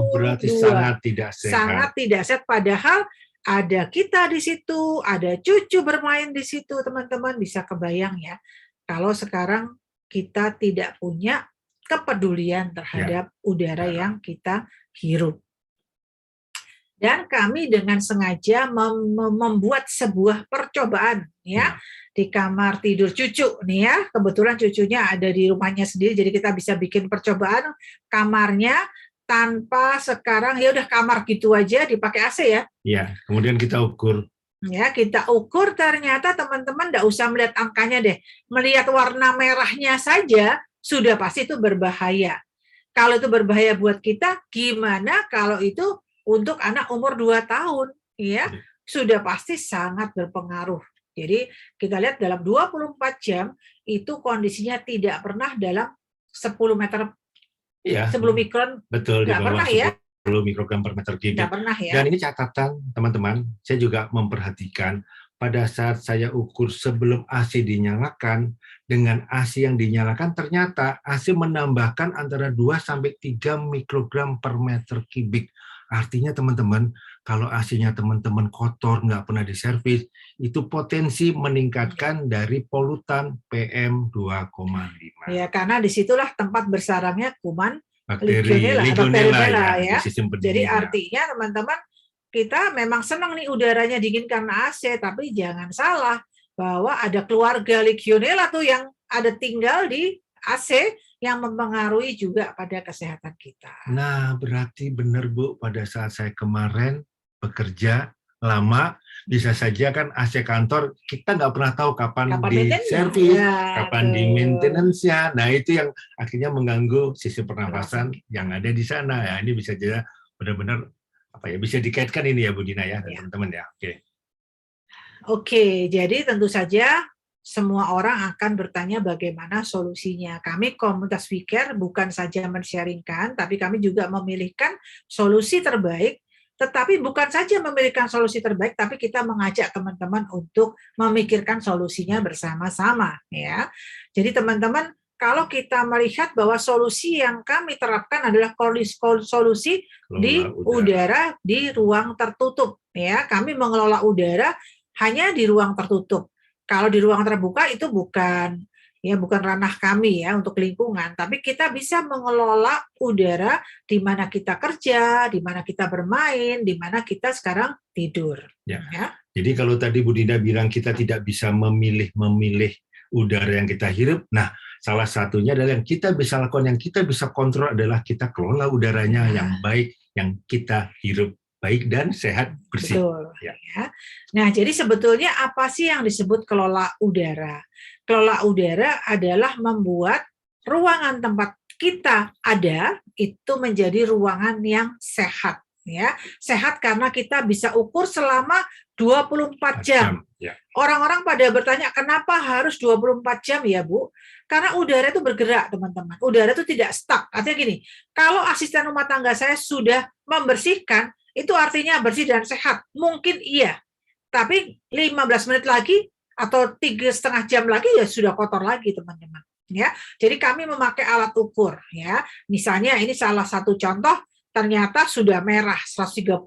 berarti sangat tidak sehat. Sangat tidak sehat, padahal ada kita di situ, ada cucu bermain di situ, teman-teman bisa kebayang ya. Kalau sekarang kita tidak punya kepedulian terhadap udara yang kita hirup. Dan kami dengan sengaja membuat sebuah percobaan ya di kamar tidur cucu nih ya. Kebetulan cucunya ada di rumahnya sendiri, jadi kita bisa bikin percobaan kamarnya tanpa sekarang ya udah kamar gitu aja dipakai AC ya. Iya, kemudian kita ukur. Ya, kita ukur ternyata teman-teman enggak usah melihat angkanya deh. Melihat warna merahnya saja sudah pasti itu berbahaya. Kalau itu berbahaya buat kita, gimana kalau itu untuk anak umur 2 tahun, ya sudah pasti sangat berpengaruh. Jadi kita lihat dalam 24 jam itu kondisinya tidak pernah dalam 10 meter, 10 mikron, betul, nggak pernah ya. 10 mikrogram per meter kubik. Nggak pernah ya. Dan ini catatan teman-teman, saya juga memperhatikan pada saat saya ukur sebelum AC dinyalakan dengan AC yang dinyalakan, ternyata AC menambahkan antara 2-3 mikrogram per meter kubik. Artinya teman-teman, kalau AC-nya teman-teman kotor, nggak pernah diservis, itu potensi meningkatkan dari polutan PM 2,5. Ya, karena disitulah tempat bersarangnya kuman Legionella ya. Jadi artinya teman-teman, kita memang senang nih udaranya dingin karena AC, tapi jangan salah bahwa ada keluarga Legionella tuh yang ada tinggal di AC yang mempengaruhi juga pada kesehatan kita. Nah, berarti benar Bu, pada saat saya kemarin bekerja lama, bisa saja kan AC kantor kita nggak pernah tahu kapan di servis, kapan di maintenance-nya. Nah, itu yang akhirnya mengganggu sistem pernapasan yang ada di sana. Ya, ini bisa jadi benar-benar bisa dikaitkan ini ya Bu Dina ya, teman-teman ya. Oke, jadi tentu saja semua orang akan bertanya bagaimana solusinya. Kami komunitas WeCare bukan saja men-sharingkan, tapi kami juga memilihkan solusi terbaik, tetapi bukan saja memilihkan solusi terbaik, tapi kita mengajak teman-teman untuk memikirkan solusinya bersama-sama. Ya. Jadi teman-teman, kalau kita melihat bahwa solusi yang kami terapkan adalah solusi di udara di ruang tertutup. Ya, kami mengelola udara hanya di ruang tertutup. Kalau di ruang terbuka itu bukan ranah kami ya untuk lingkungan, tapi kita bisa mengelola udara di mana kita kerja, di mana kita bermain, di mana kita sekarang tidur. Ya. Jadi kalau tadi Bu Dinda bilang kita tidak bisa memilih udara yang kita hirup, nah salah satunya adalah yang kita bisa lakukan, yang kita bisa kontrol adalah kita kelola udaranya yang baik, yang kita hirup baik dan sehat, bersih. Betul. Ya. Nah, jadi sebetulnya apa sih yang disebut kelola udara? Kelola udara adalah membuat ruangan tempat kita ada itu menjadi ruangan yang sehat. Ya, sehat karena kita bisa ukur selama 24 jam. Ya. Orang-orang pada bertanya, kenapa harus 24 jam ya, Bu? Karena udara itu bergerak, teman-teman. Udara itu tidak stuck. Artinya gini, kalau asisten rumah tangga saya sudah membersihkan, itu artinya bersih dan sehat. Mungkin iya. Tapi 15 menit lagi atau 3,5 jam lagi ya sudah kotor lagi, teman-teman. Ya. Jadi kami memakai alat ukur. Ya. Misalnya ini salah satu contoh, ternyata sudah merah 138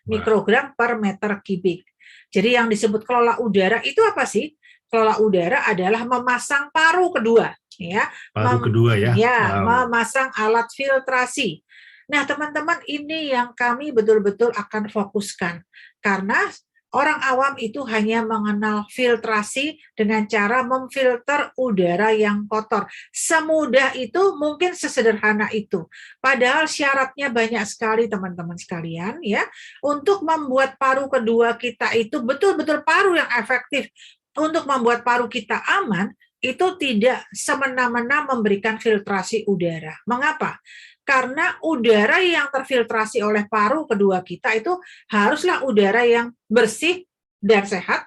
mikrogram per meter kubik. Jadi yang disebut kelola udara itu apa sih? Kelola udara adalah memasang paru kedua, ya. Paru kedua ya. Ya, memasang alat filtrasi. Nah, teman-teman, ini yang kami betul-betul akan fokuskan karena orang awam itu hanya mengenal filtrasi dengan cara memfilter udara yang kotor. Semudah itu, mungkin sesederhana itu. Padahal syaratnya banyak sekali, teman-teman sekalian, ya, untuk membuat paru kedua kita itu betul-betul paru yang efektif. Untuk membuat paru kita aman, itu tidak semena-mena memberikan filtrasi udara. Mengapa? Karena udara yang terfiltrasi oleh paru kedua kita itu haruslah udara yang bersih dan sehat,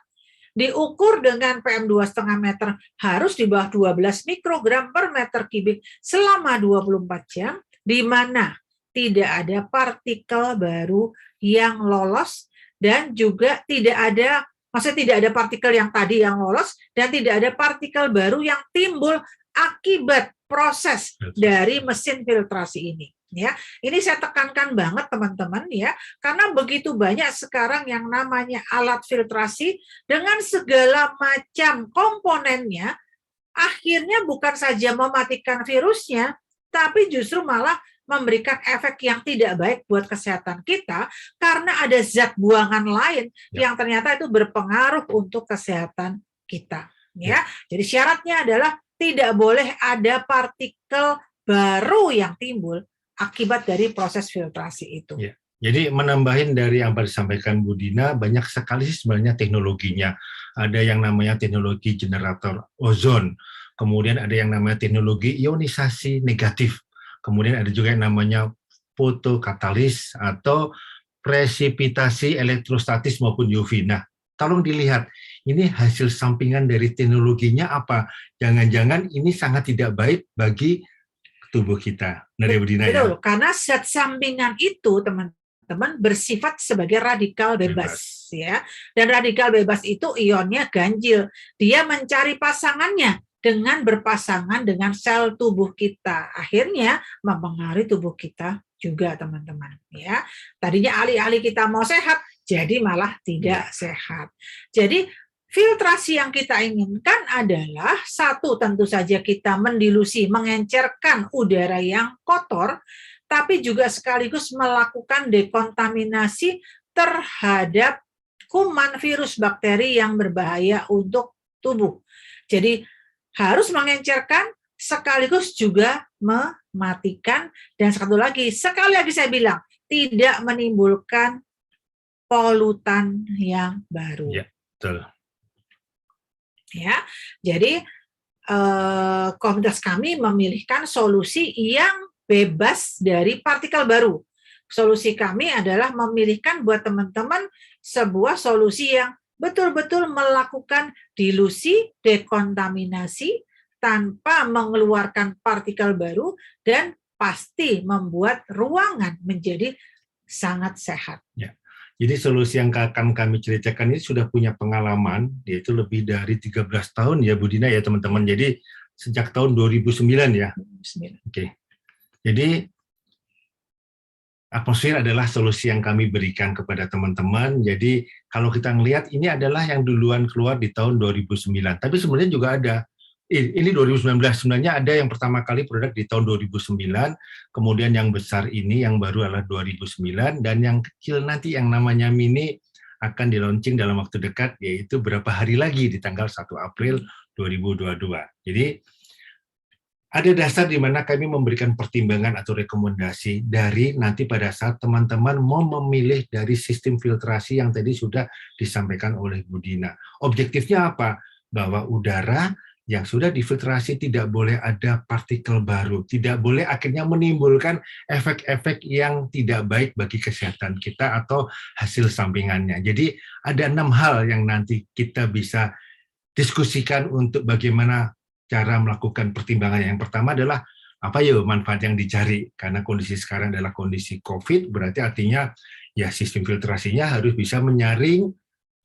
diukur dengan PM2,5 meter, harus di bawah 12 mikrogram per meter kubik selama 24 jam, di mana tidak ada partikel baru yang lolos dan juga tidak ada, maksudnya tidak ada partikel yang tadi yang lolos dan tidak ada partikel baru yang timbul akibat proses dari mesin filtrasi ini. Ya, ini saya tekankan banget teman-teman ya, karena begitu banyak sekarang yang namanya alat filtrasi dengan segala macam komponennya, akhirnya bukan saja mematikan virusnya, tapi justru malah memberikan efek yang tidak baik buat kesehatan kita karena ada zat buangan lain yang ternyata itu berpengaruh untuk kesehatan kita. Ya, jadi syaratnya adalah tidak boleh ada partikel baru yang timbul akibat dari proses filtrasi itu. Ya. Jadi menambahin dari yang disampaikan Bu Dina, banyak sekali sih sebenarnya teknologinya. Ada yang namanya teknologi generator ozon, kemudian ada yang namanya teknologi ionisasi negatif, kemudian ada juga yang namanya fotokatalis atau presipitasi elektrostatis maupun UV. Nah, tolong dilihat, ini hasil sampingan dari teknologinya apa? Jangan-jangan ini sangat tidak baik bagi tubuh kita. Dari Bu Dina, betul, ya? Karena zat sampingan itu, teman-teman, bersifat sebagai radikal bebas. Ya. Dan radikal bebas itu ionnya ganjil. Dia mencari pasangannya dengan berpasangan dengan sel tubuh kita. Akhirnya mempengaruhi tubuh kita juga, teman-teman. Ya. Tadinya alih-alih kita mau sehat, jadi malah tidak sehat. Jadi filtrasi yang kita inginkan adalah satu, tentu saja kita mendilusi, mengencerkan udara yang kotor, tapi juga sekaligus melakukan dekontaminasi terhadap kuman, virus, bakteri yang berbahaya untuk tubuh. Jadi harus mengencerkan sekaligus juga mematikan, dan satu lagi, sekali lagi saya bilang, tidak menimbulkan polutan yang baru. Ya, betul. Ya, jadi komunitas kami memilihkan solusi yang bebas dari partikel baru. Solusi kami adalah memilihkan buat teman-teman sebuah solusi yang betul-betul melakukan dilusi, dekontaminasi tanpa mengeluarkan partikel baru dan pasti membuat ruangan menjadi sangat sehat. Ya. Jadi solusi yang akan kami ceritakan ini sudah punya pengalaman, yaitu lebih dari 13 tahun ya Bu Dina ya teman-teman. Jadi sejak tahun 2009 ya. 2009. Oke. Jadi atmosfer adalah solusi yang kami berikan kepada teman-teman. Jadi kalau kita melihat ini adalah yang duluan keluar di tahun 2009. Tapi sebenarnya juga ada. Ini 2019, sebenarnya ada yang pertama kali produk di tahun 2009, kemudian yang besar ini yang baru adalah 2009, dan yang kecil nanti yang namanya mini akan di-launching dalam waktu dekat, yaitu berapa hari lagi di tanggal 1 April 2022. Jadi ada dasar di mana kami memberikan pertimbangan atau rekomendasi dari nanti pada saat teman-teman mau memilih dari sistem filtrasi yang tadi sudah disampaikan oleh Bu Dina. Objektifnya apa? Bahwa udara yang sudah difiltrasi tidak boleh ada partikel baru, tidak boleh akhirnya menimbulkan efek-efek yang tidak baik bagi kesehatan kita atau hasil sampingannya. Jadi ada 6 hal yang nanti kita bisa diskusikan untuk bagaimana cara melakukan pertimbangan. Yang pertama adalah apa ya manfaat yang dicari, karena kondisi sekarang adalah kondisi COVID, berarti artinya ya sistem filtrasinya harus bisa menyaring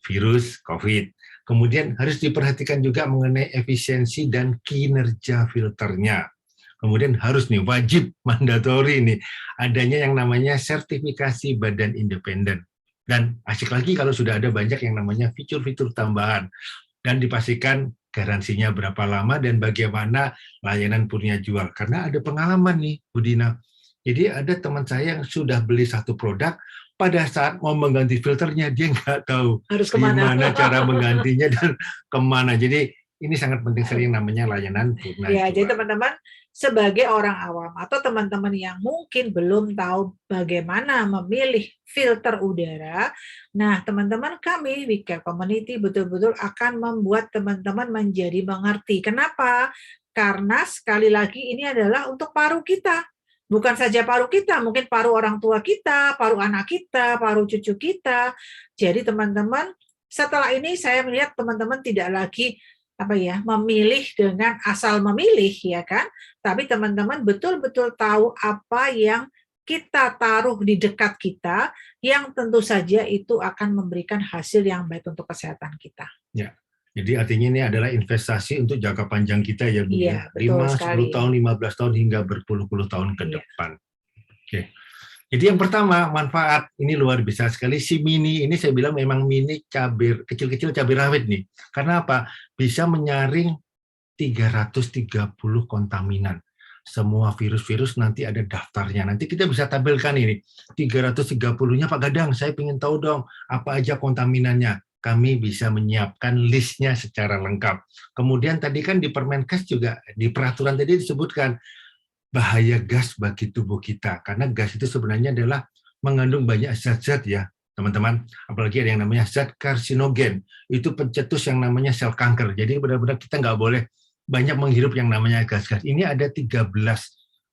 virus COVID. Kemudian harus diperhatikan juga mengenai efisiensi dan kinerja filternya. Kemudian harus nih wajib mandatori nih adanya yang namanya sertifikasi badan independen. Dan asik lagi kalau sudah ada banyak yang namanya fitur-fitur tambahan dan dipastikan garansinya berapa lama dan bagaimana layanan punya jual. Karena ada pengalaman nih Bu Dina. Jadi ada teman saya yang sudah beli satu produk, pada saat mau mengganti filternya dia nggak tahu Harus kemana, gimana cara menggantinya dan kemana. Jadi ini sangat penting sekali yang namanya layanan purna ya, jual. jadi teman-teman sebagai orang awam atau teman-teman yang mungkin belum tahu bagaimana memilih filter udara, nah teman-teman kami WeCare Community betul-betul akan membuat teman-teman menjadi mengerti. Kenapa? Karena sekali lagi ini adalah untuk paru kita. Bukan saja paru kita, mungkin paru orang tua kita, paru anak kita, paru cucu kita. Jadi teman-teman, setelah ini saya melihat teman-teman tidak lagi memilih dengan asal memilih, ya kan? Tapi teman-teman betul-betul tahu apa yang kita taruh di dekat kita, yang tentu saja itu akan memberikan hasil yang baik untuk kesehatan kita. Ya. Jadi artinya ini adalah investasi untuk jangka panjang kita ya Bu. Iya, 5, 10 tahun, 15 tahun hingga berpuluh-puluh tahun ke depan. Oke. Jadi yang pertama, manfaat ini luar biasa sekali. Si mini ini saya bilang memang mini cabai kecil-kecil cabai rawit nih. Karena apa? Bisa menyaring 330 kontaminan. Semua virus-virus nanti ada daftarnya. Nanti kita bisa tampilkan ini. 330-nya Pak Gadang, saya ingin tahu dong apa aja kontaminannya. Kami bisa menyiapkan listnya secara lengkap. Kemudian tadi kan di Permenkes juga, di peraturan tadi disebutkan bahaya gas bagi tubuh kita. Karena gas itu sebenarnya adalah mengandung banyak zat-zat ya, teman-teman. Apalagi ada yang namanya zat karsinogen. Itu pencetus yang namanya sel kanker. Jadi benar-benar kita nggak boleh banyak menghirup yang namanya gas-gas. Ini ada 13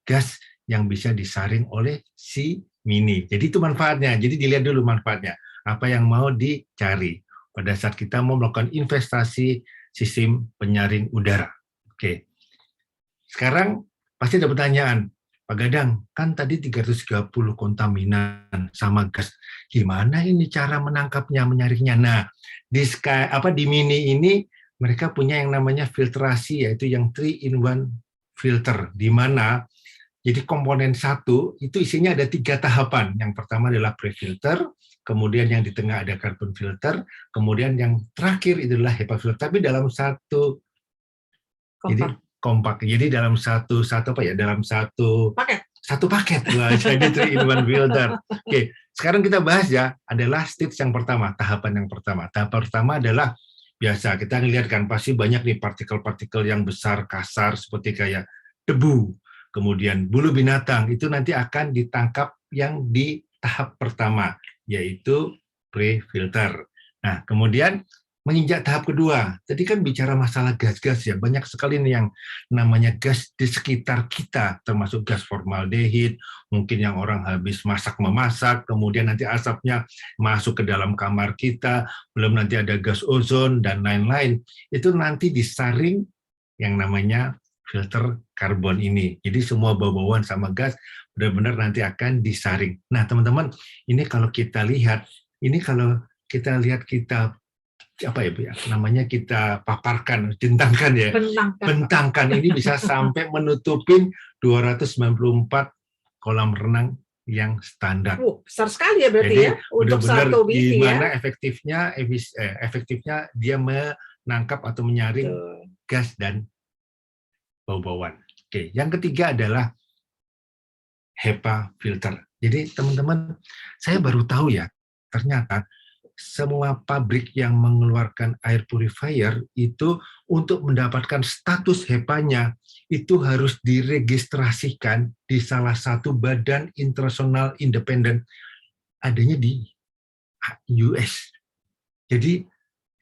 gas yang bisa disaring oleh si mini. Jadi itu manfaatnya. Jadi dilihat dulu manfaatnya. Apa yang mau dicari pada saat kita mau melakukan investasi sistem penyaring udara. Oke. Sekarang pasti ada pertanyaan, Pak Gadang, kan tadi 330 kontaminan sama gas. Gimana ini cara menangkapnya, menyaringnya? Nah, di mini ini mereka punya yang namanya filtrasi, yaitu yang 3-in-1 filter, di mana jadi komponen satu itu isinya ada 3 tahapan. Yang pertama adalah pre-filter, kemudian yang di tengah ada carbon filter, kemudian yang terakhir itulah HEPA filter. Tapi dalam satu kompak. Jadi dalam satu paket. Wah, jadi 3-in-1 filter. Oke, sekarang kita bahas ya adalah stage yang pertama, tahapan yang pertama. Tahap pertama adalah biasa kita lihat kan pasti banyak nih partikel-partikel yang besar kasar seperti kayak debu. Kemudian bulu binatang itu nanti akan ditangkap yang di tahap pertama, yaitu pre-filter. Nah, kemudian menginjak tahap kedua. Tadi kan bicara masalah gas-gas ya, banyak sekali nih yang namanya gas di sekitar kita, termasuk gas formaldehid, mungkin yang orang habis masak-memasak, kemudian nanti asapnya masuk ke dalam kamar kita, belum nanti ada gas ozon, dan lain-lain. Itu nanti disaring yang namanya filter karbon ini. Jadi semua bau-bauan sama gas benar-benar nanti akan disaring. Nah teman-teman, ini kalau kita lihat kita apa ya Bu ya, namanya kita paparkan, bentangkan ya, bentangkan ini bisa sampai menutupin 294 kolam renang yang standar. Besar sekali ya berarti. Jadi, ya untuk satu biji gimana ya. efektifnya dia menangkap atau menyaring gas dan bau-bauan. Oke, yang ketiga adalah HEPA filter. Jadi teman-teman, saya baru tahu ya, ternyata semua pabrik yang mengeluarkan air purifier itu untuk mendapatkan status HEPA-nya itu harus diregistrasikan di salah satu badan internasional independen, adanya di US. Jadi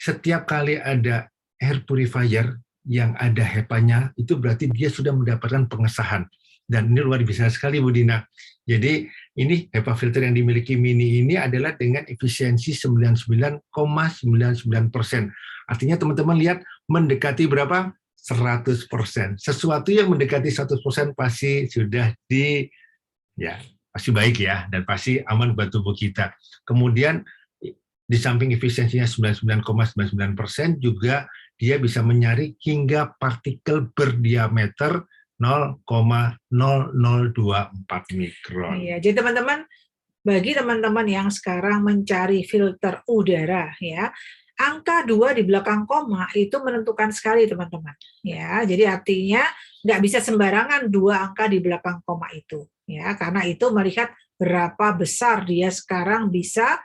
setiap kali ada air purifier yang ada HEPA-nya, itu berarti dia sudah mendapatkan pengesahan. Dan ini luar biasa sekali Bu Dina. Jadi ini HEPA filter yang dimiliki Mini ini adalah dengan efisiensi 99,99%. Artinya teman-teman lihat mendekati berapa? 100%. Sesuatu yang mendekati 100% pasti sudah pasti baik ya, dan pasti aman buat tubuh kita. Kemudian di samping efisiensinya 99,99% juga dia bisa menyaring hingga partikel berdiameter 0,0024 mikron. Iya, jadi teman-teman, bagi teman-teman yang sekarang mencari filter udara ya, angka 2 di belakang koma itu menentukan sekali teman-teman. Ya, jadi artinya nggak bisa sembarangan 2 angka di belakang koma itu. Ya, karena itu melihat berapa besar dia sekarang bisa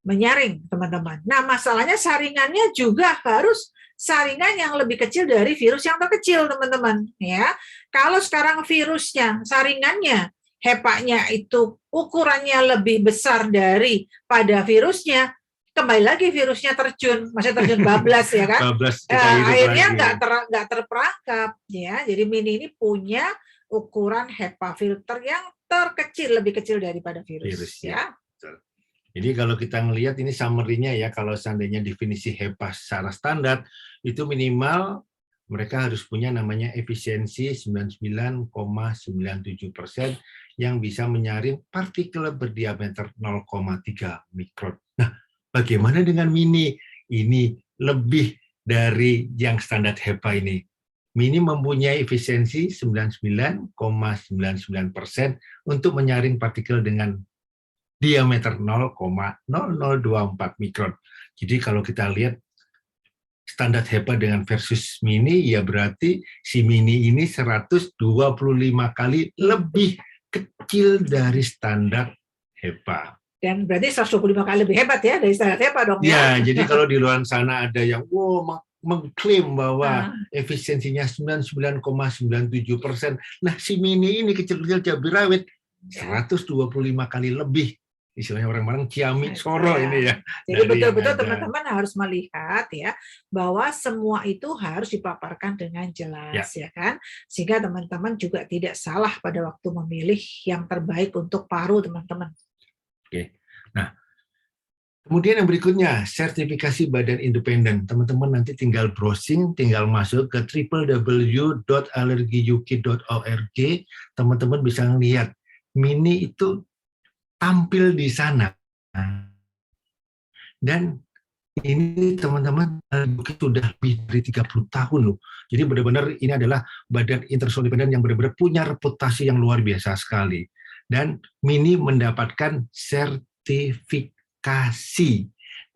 menyaring teman-teman. Nah, masalahnya saringannya juga harus saringan yang lebih kecil dari virus yang terkecil, teman-teman. Ya, kalau sekarang virusnya, saringannya, HEPA-nya itu ukurannya lebih besar daripada virusnya, kembali lagi virusnya terjun, maksudnya terjun bablas ya kan? Akhirnya nggak terperangkap. Ya, jadi Mini ini punya ukuran HEPA filter yang terkecil, lebih kecil daripada virus. Ya. Jadi kalau kita melihat ini summary-nya ya, kalau seandainya definisi HEPA secara standar, itu minimal mereka harus punya namanya efisiensi 99,97% yang bisa menyaring partikel berdiameter 0,3 mikron. Nah, bagaimana dengan Mini? Ini lebih dari yang standar HEPA ini. Mini mempunyai efisiensi 99,99% untuk menyaring partikel dengan diameter 0,0024 mikron. Jadi kalau kita lihat standar HEPA dengan versus Mini, ya berarti si Mini ini 125 kali lebih kecil dari standar HEPA. Dan berarti 125 kali lebih hebat ya dari standar HEPA dong ya? Ya, jadi kalau di luar sana ada yang mengklaim bahwa efisiensinya 99,97%. Nah, si Mini ini kecil-kecil cabai rawit 125 kali lebih. Istilahnya orang-orang ciamik soro ini ya. Jadi betul-betul teman-teman harus melihat ya bahwa semua itu harus dipaparkan dengan jelas ya kan, sehingga teman-teman juga tidak salah pada waktu memilih yang terbaik untuk paru teman-teman. Oke. Nah, kemudian yang berikutnya sertifikasi badan independen. Teman-teman nanti tinggal browsing, tinggal masuk ke www.alergiuk.org. Teman-teman bisa melihat Mini itu tampil di sana. Dan ini teman-teman sudah lebih dari 30 tahun loh. Jadi benar-benar ini adalah badan internasional independen yang benar-benar punya reputasi yang luar biasa sekali. Dan Mini mendapatkan sertifikasi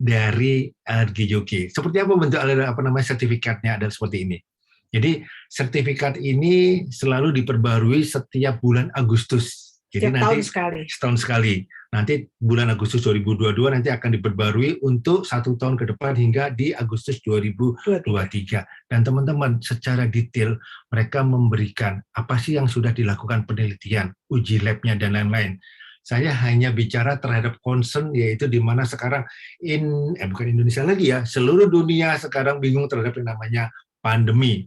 dari Alergiuk. Seperti apa bentuk sertifikatnya? Adalah seperti ini. Jadi sertifikat ini selalu diperbarui setiap bulan Agustus. Jadi nanti setahun sekali. Nanti bulan Agustus 2022 nanti akan diperbarui untuk 1 tahun ke depan hingga di Agustus 2023. Dan teman-teman secara detail mereka memberikan apa sih yang sudah dilakukan penelitian, uji labnya dan lain-lain. Saya hanya bicara terhadap concern, yaitu di mana sekarang bukan Indonesia lagi ya, seluruh dunia sekarang bingung terhadap yang namanya pandemi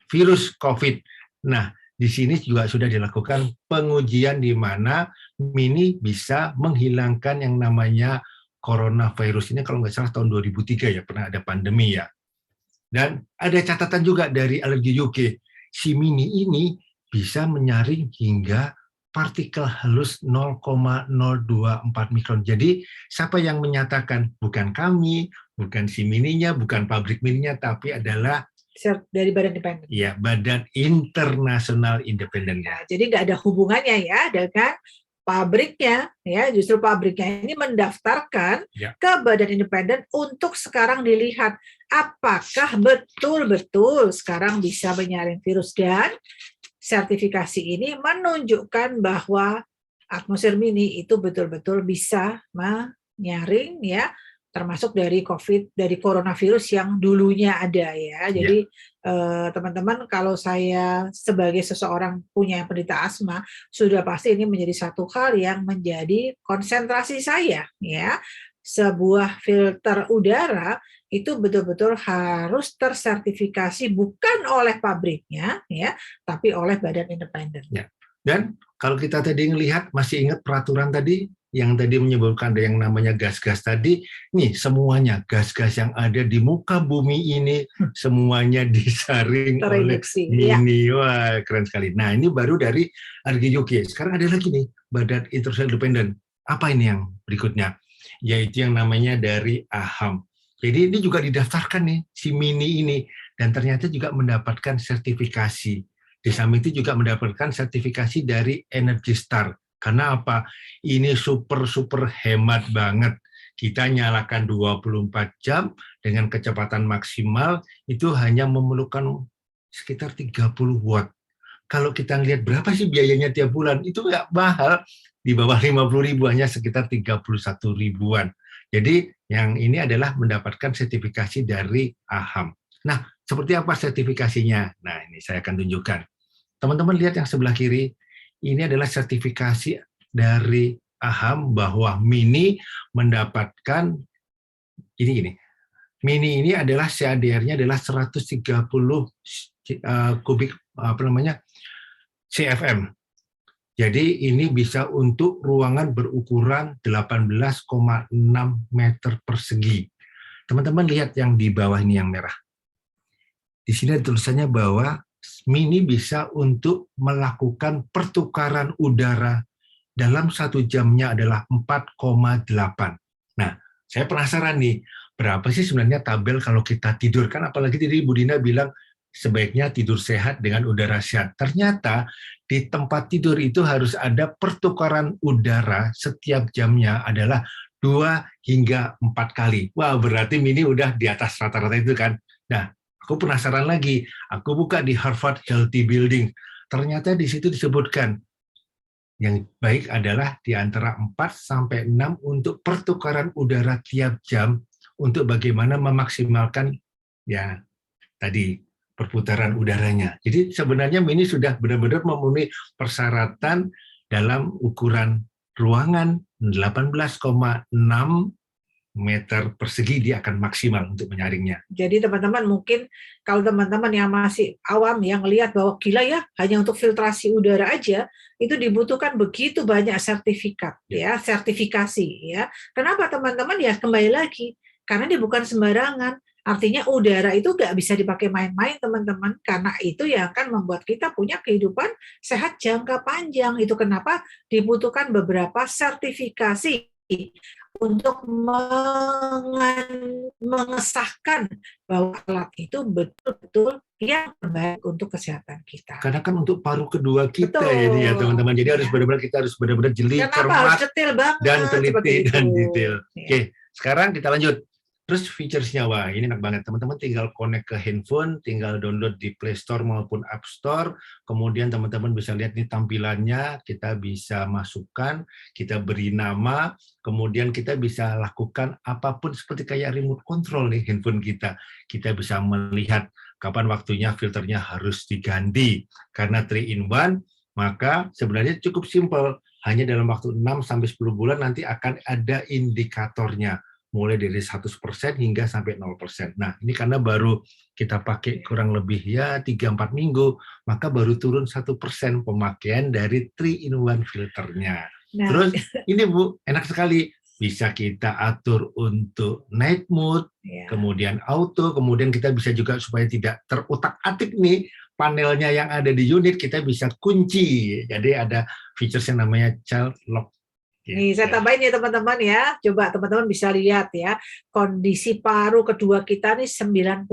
virus COVID. Nah, di sini juga sudah dilakukan pengujian di mana Mini bisa menghilangkan yang namanya coronavirus. Ini kalau nggak salah tahun 2003 ya, pernah ada pandemi ya. Dan ada catatan juga dari alergi UK, si Mini ini bisa menyaring hingga partikel halus 0,024 mikron. Jadi siapa yang menyatakan? Bukan kami, bukan si Mininya, bukan pabrik Mininya, tapi adalah dari badan independen. Ya, badan internasional independen. Ya, jadi nggak ada hubungannya ya dengan pabriknya, ya justru pabriknya ini mendaftarkan ke badan independen untuk sekarang dilihat apakah betul-betul sekarang bisa menyaring virus, dan sertifikasi ini menunjukkan bahwa atmosfer Mini itu betul-betul bisa menyaring ya, termasuk dari coronavirus yang dulunya ada ya. Jadi teman-teman, kalau saya sebagai seseorang punya penderita asma, sudah pasti ini menjadi satu hal yang menjadi konsentrasi saya ya. Sebuah filter udara itu betul-betul harus tersertifikasi bukan oleh pabriknya ya, tapi oleh badan independen. Ya. Dan kalau kita tadi melihat, masih ingat peraturan tadi yang tadi menyebutkan ada yang namanya gas-gas tadi, nih semuanya gas-gas yang ada di muka bumi ini semuanya disaring oleh Mini. Wah, keren sekali. Nah, ini baru dari alergi UK. Sekarang ada lagi nih, Badan Internasional Independen. Apa ini yang berikutnya? Yaitu yang namanya dari AHAM. Jadi ini juga didaftarkan nih, si Mini ini, dan ternyata juga mendapatkan sertifikasi. Di samping itu juga mendapatkan sertifikasi dari Energy Star. Karena apa? Ini super hemat banget. Kita nyalakan 24 jam dengan kecepatan maksimal, itu hanya memerlukan sekitar 30 watt. Kalau kita lihat berapa sih biayanya tiap bulan, itu nggak mahal. Di bawah 50.000, hanya sekitar 31 ribuan. Jadi yang ini adalah mendapatkan sertifikasi dari AHAM. Nah, seperti apa sertifikasinya? Nah, ini saya akan tunjukkan. Teman-teman lihat yang sebelah kiri, ini adalah sertifikasi dari AHAM bahwa Mini mendapatkan ini. Mini ini adalah CADR-nya adalah 130 kubik CFM. Jadi ini bisa untuk ruangan berukuran 18,6 meter persegi. Teman-teman lihat yang di bawah ini yang merah. Di sini tulisannya bahwa Mini bisa untuk melakukan pertukaran udara dalam 1 jamnya adalah 4,8. Nah, saya penasaran nih, berapa sih sebenarnya tabel kalau kita tidur? Kan apalagi tadi Bu Dina bilang sebaiknya tidur sehat dengan udara sehat. Ternyata di tempat tidur itu harus ada pertukaran udara setiap jamnya adalah 2 hingga 4 kali. Wah, berarti Mini udah di atas rata-rata itu kan. Nah, aku penasaran lagi. Aku buka di Harvard Healthy Building. Ternyata di situ disebutkan yang baik adalah di antara 4 sampai 6 untuk pertukaran udara tiap jam untuk bagaimana memaksimalkan ya tadi perputaran udaranya. Jadi sebenarnya Mini sudah benar-benar memenuhi persyaratan dalam ukuran ruangan 18,6 meter persegi, dia akan maksimal untuk menyaringnya. Jadi teman-teman, mungkin kalau teman-teman yang masih awam yang lihat bahwa gila ya, hanya untuk filtrasi udara aja itu dibutuhkan begitu banyak sertifikat ya, sertifikasi ya. Kenapa teman-teman? Ya kembali lagi, karena dia bukan sembarangan. Artinya udara itu nggak bisa dipakai main-main teman-teman, karena itu yang akan membuat kita punya kehidupan sehat jangka panjang. Itu kenapa dibutuhkan beberapa sertifikasi untuk mengesahkan bahwa alat itu betul-betul yang terbaik untuk kesehatan kita. Karena kan untuk paru kedua kita ya teman-teman. Jadi harus benar-benar kita harus benar-benar jeli, cermat, dan teliti dan detail. Oke, sekarang kita lanjut. Terus features-nya, wah ini enak banget. Teman-teman tinggal connect ke handphone, tinggal download di Play Store maupun App Store. Kemudian teman-teman bisa lihat nih tampilannya, kita bisa masukkan, kita beri nama, kemudian kita bisa lakukan apapun seperti kayak remote control nih handphone kita. Kita bisa melihat kapan waktunya filternya harus diganti. Karena 3-in-1, Maka sebenarnya cukup simpel, hanya dalam waktu 6-10 bulan nanti akan ada indikatornya, mulai dari 100% hingga sampai 0%. Nah, ini karena baru kita pakai kurang lebih ya 3-4 minggu, maka baru turun 1% pemakaian dari 3-in-1 filternya. Nah. Terus ini Bu, enak sekali. Bisa kita atur untuk night mode, kemudian auto, kemudian kita bisa juga supaya tidak terutak-atik nih, panelnya yang ada di unit kita bisa kunci. Jadi ada features yang namanya child lock. Nih, saya tambahin ya teman-teman ya. Coba teman-teman bisa lihat ya. Kondisi paru kedua kita nih 99%.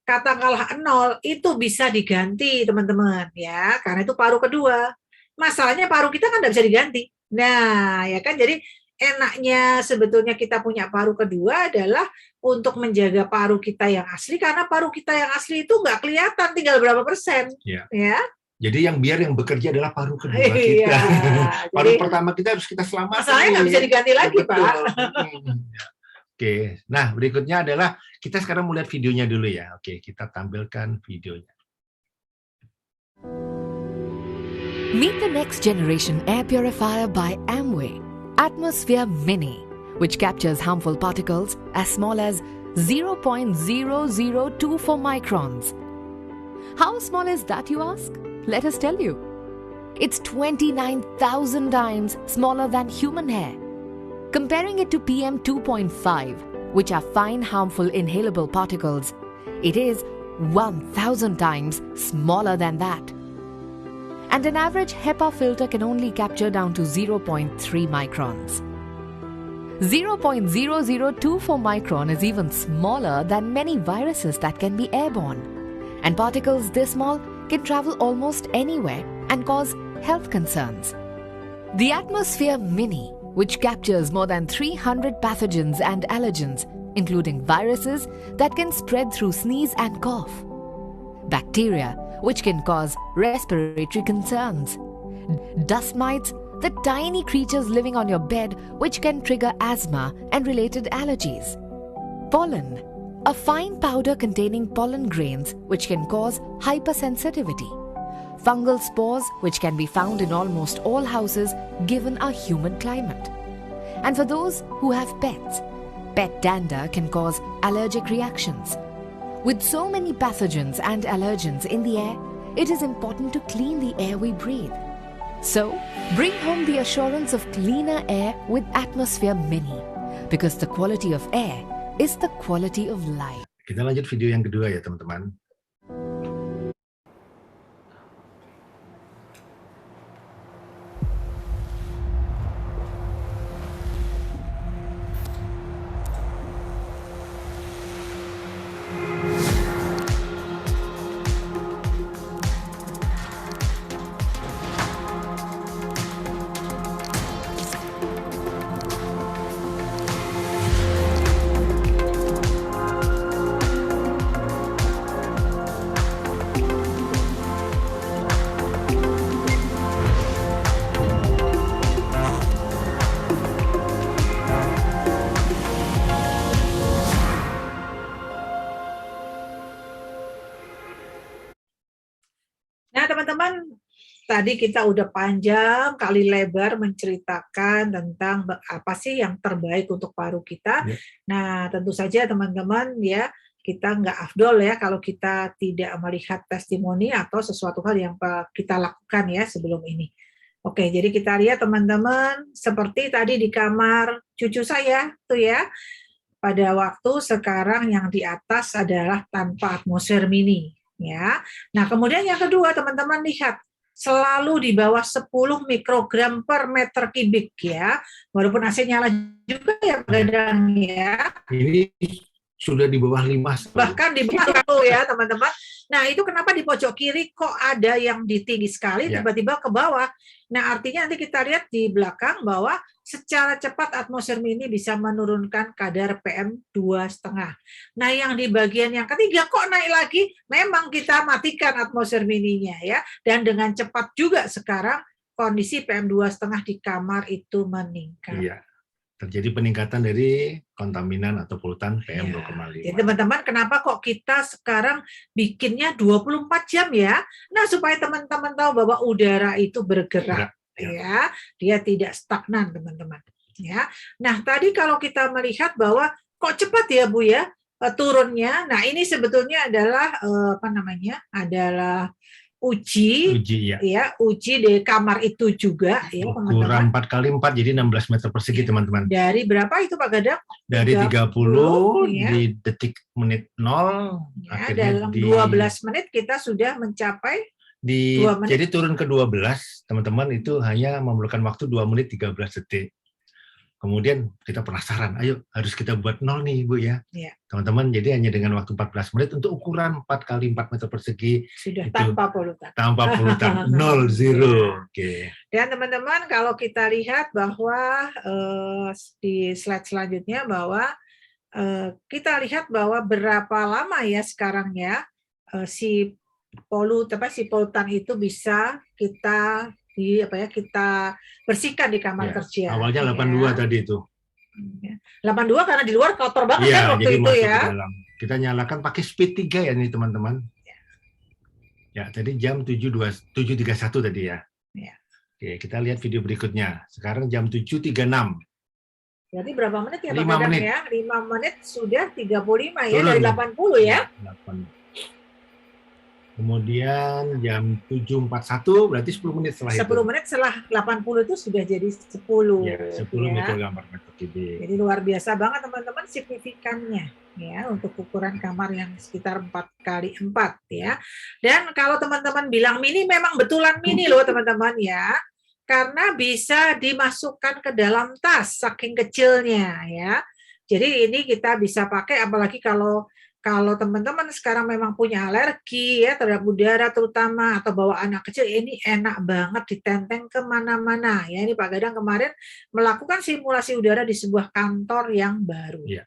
Katakanlah 0 itu bisa diganti teman-teman ya. Karena itu paru kedua. Masalahnya paru kita kan nggak bisa diganti. Nah, ya kan, jadi enaknya sebetulnya kita punya paru kedua adalah untuk menjaga paru kita yang asli, karena paru kita yang asli itu nggak kelihatan tinggal berapa persen. Ya. Jadi yang bekerja adalah paru kedua kita. Paru pertama kita harus kita selamatkan. Masalahnya nggak bisa diganti lagi, betul, Pak. Oke, nah berikutnya adalah kita sekarang mau lihat videonya dulu ya. Oke, kita tampilkan videonya. Meet the next generation air purifier by Amway, Atmosphere Mini, which captures harmful particles as small as 0.0024 microns. How small is that, you ask? Let us tell you. It's 29,000 times smaller than human hair. Comparing it to PM 2.5, which are fine harmful inhalable particles, it is 1,000 times smaller than that. And an average HEPA filter can only capture down to 0.3 microns. 0.0024 micron is even smaller than many viruses that can be airborne. And particles this small can travel almost anywhere and cause health concerns. The Atmosphere Mini, which captures more than 300 pathogens and allergens, including viruses that can spread through sneeze and cough, bacteria, which can cause respiratory concerns, dust mites, the tiny creatures living on your bed which can trigger asthma and related allergies, pollen, a fine powder containing pollen grains which can cause hypersensitivity, fungal spores which can be found in almost all houses given our humid climate. And for those who have pets, pet dander can cause allergic reactions. With so many pathogens and allergens in the air, it is important to clean the air we breathe. So, bring home the assurance of cleaner air with Atmosphere Mini, because the quality of air is the quality of life. Kita lanjut video yang kedua ya teman-teman. Tadi kita udah panjang kali lebar menceritakan tentang apa sih yang terbaik untuk paru kita. Nah, tentu saja teman-teman ya, kita nggak afdol ya kalau kita tidak melihat testimoni atau sesuatu hal yang kita lakukan ya sebelum ini. Oke, jadi kita lihat teman-teman, seperti tadi di kamar cucu saya tuh ya, pada waktu sekarang yang di atas adalah tanpa Atmosphere Mini ya. Nah, kemudian yang kedua teman-teman lihat, selalu di bawah 10 mikrogram per meter kubik ya. Walaupun AC nyala juga ya kadang ya. Ini sudah di bawah 5. Bahkan di bawah ya teman-teman. Nah itu kenapa di pojok kiri kok ada yang di tinggi sekali tiba-tiba ke bawah. Nah artinya nanti kita lihat di belakang bahwa secara cepat Atmosphere Mini bisa menurunkan kadar PM 2,5. Nah, yang di bagian yang ketiga kok naik lagi? Memang kita matikan Atmosphere Mininya ya. Dan dengan cepat juga sekarang kondisi PM 2,5 di kamar itu meningkat. Iya. terjadi peningkatan dari kontaminan atau polutan PM 2,5. Jadi teman-teman, kenapa kok kita sekarang bikinnya 24 jam ya? Nah, supaya teman-teman tahu bahwa udara itu bergerak, ya. Dia tidak stagnan, teman-teman. Ya. Nah, tadi kalau kita melihat bahwa kok cepat ya, Bu ya, turunnya. Nah, ini sebetulnya adalah adalah uji di kamar itu juga ya, ukuran 4x4 jadi 16 meter persegi, teman-teman. Dari berapa itu Pak Gadang? Dari 30 di detik menit 0 ya, dalam 12 menit kita sudah mencapai jadi turun ke 12, teman-teman, itu hanya memerlukan waktu 2 menit 13 detik. Kemudian kita penasaran, ayo harus kita buat 0 nih, Bu ya. Teman-teman, jadi hanya dengan waktu 14 menit untuk ukuran 4x4 meter persegi. Sudah itu, tanpa polutan. Tanpa polutan, 0, 0. Oke. Dan teman-teman, kalau kita lihat bahwa di slide selanjutnya bahwa kita lihat bahwa berapa lama ya sekarang ya si polutan itu bisa kita kita bersihkan di kamar kerja. Awalnya 82 tadi itu. 82 karena di luar kotor banget kan waktu itu ya. Kita nyalakan pakai speed 3 ya nih teman-teman. Ya, tadi jam 7.31 tadi ya. Oke, kita lihat video berikutnya. Sekarang jam 7.36. Berarti berapa menit ya Pak 5 menit. Ya? 5 menit sudah 35 ya, dari 80 ya. 8. Kemudian jam 7.41 berarti 10 menit setelah 10 menit setelah 80 itu sudah jadi 10. Ya, 10 mikrogram per meter kubik. Jadi luar biasa banget teman-teman signifikannya ya untuk ukuran kamar yang sekitar 4x4 ya. Dan kalau teman-teman bilang mini, memang betulan mini loh teman-teman ya. Karena bisa dimasukkan ke dalam tas saking kecilnya ya. Jadi ini kita bisa pakai, apalagi kalau teman-teman sekarang memang punya alergi ya terhadap udara terutama, atau bawa anak kecil, ini enak banget ditenteng kemana-mana ya. Ini Pak Gadang kemarin melakukan simulasi udara di sebuah kantor yang baru. Ya.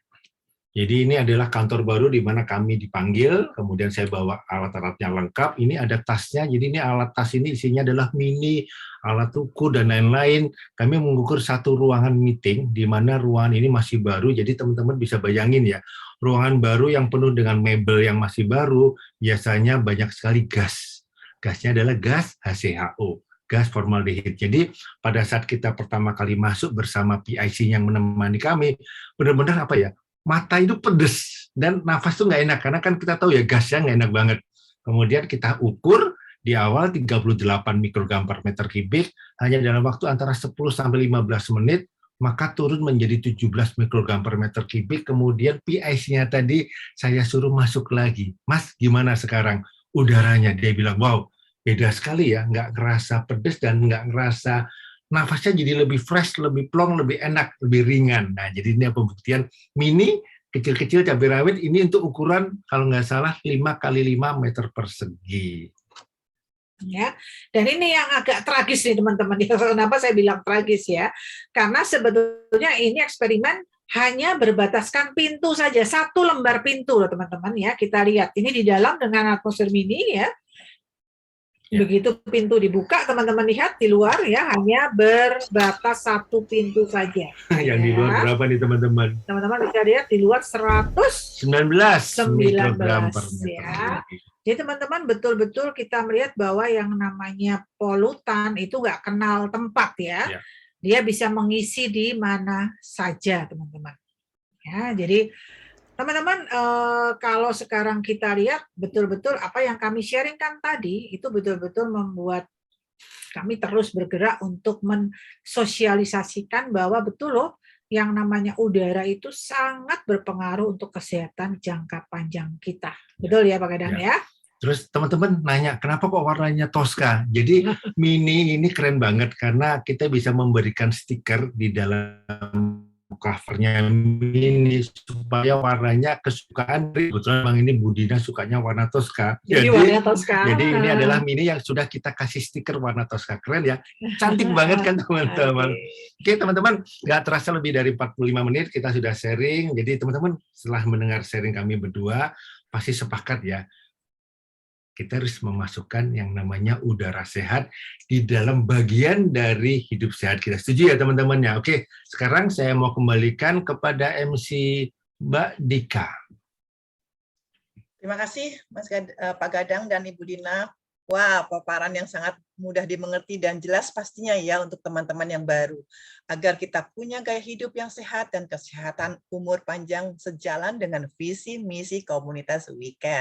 Jadi ini adalah kantor baru di mana kami dipanggil, kemudian saya bawa alat-alatnya lengkap. Ini ada tasnya, jadi ini alat tas ini isinya adalah mini, alat ukur dan lain-lain. Kami mengukur satu ruangan meeting di mana ruangan ini masih baru. Jadi teman-teman bisa bayangin ya, ruangan baru yang penuh dengan mebel yang masih baru, biasanya banyak sekali gas. Gasnya adalah gas HCHO, gas formaldehid. Jadi pada saat kita pertama kali masuk bersama PIC yang menemani kami, benar-benar mata itu pedes dan nafas tuh nggak enak, karena kan kita tahu ya gasnya nggak enak banget. Kemudian kita ukur di awal 38 mikrogram per meter kubik, hanya dalam waktu antara 10 sampai 15 menit, maka turun menjadi 17 mikrogram per meter kubik. Kemudian PIC-nya tadi saya suruh masuk lagi. Mas, gimana sekarang udaranya? Dia bilang, wow, beda sekali ya, nggak ngerasa pedes dan nggak ngerasa, nafasnya jadi lebih fresh, lebih plong, lebih enak, lebih ringan. Nah, jadi ini pembuktian mini, kecil-kecil cabai rawit, ini untuk ukuran, kalau nggak salah, 5x5 meter persegi. Ya, dan ini yang agak tragis nih teman-teman. Kenapa saya bilang tragis ya? Karena sebetulnya ini eksperimen hanya berbataskan pintu saja, 1 lembar pintu loh teman-teman ya. Kita lihat ini di dalam dengan atmosfer mini ya. Begitu pintu dibuka, teman-teman lihat di luar ya, hanya berbatas 1 pintu saja. Yang di luar berapa nih teman-teman? Teman-teman bisa lihat di luar 119 mikrogram per meter. Ya. Jadi teman-teman betul-betul kita melihat bahwa yang namanya polutan itu nggak kenal tempat ya. Dia bisa mengisi di mana saja teman-teman. Ya, jadi teman-teman, kalau sekarang kita lihat betul-betul apa yang kami sharingkan tadi, itu betul-betul membuat kami terus bergerak untuk mensosialisasikan bahwa betul loh, yang namanya udara itu sangat berpengaruh untuk kesehatan jangka panjang kita. Betul ya Pak Gadang ya? Terus teman-teman nanya, kenapa kok warnanya Tosca? Jadi mini ini keren banget karena kita bisa memberikan stiker di dalam covernya mini supaya warnanya kesukaan. Kebetulan Bang ini Budina sukanya warna Tosca. Jadi warna Tosca. Jadi ini adalah mini yang sudah kita kasih stiker warna Tosca. Keren ya? Cantik banget kan teman-teman? Oke teman-teman, nggak terasa lebih dari 45 menit kita sudah sharing. Jadi teman-teman setelah mendengar sharing kami berdua, pasti sepakat ya, kita harus memasukkan yang namanya udara sehat di dalam bagian dari hidup sehat kita. Setuju ya teman-teman ya? Oke, sekarang saya mau kembalikan kepada MC Mbak Dika. Terima kasih Pak Gadang dan Ibu Dina. Wah, paparan yang sangat mudah dimengerti dan jelas pastinya ya untuk teman-teman yang baru. Agar kita punya gaya hidup yang sehat dan kesehatan umur panjang sejalan dengan visi misi komunitas We Care.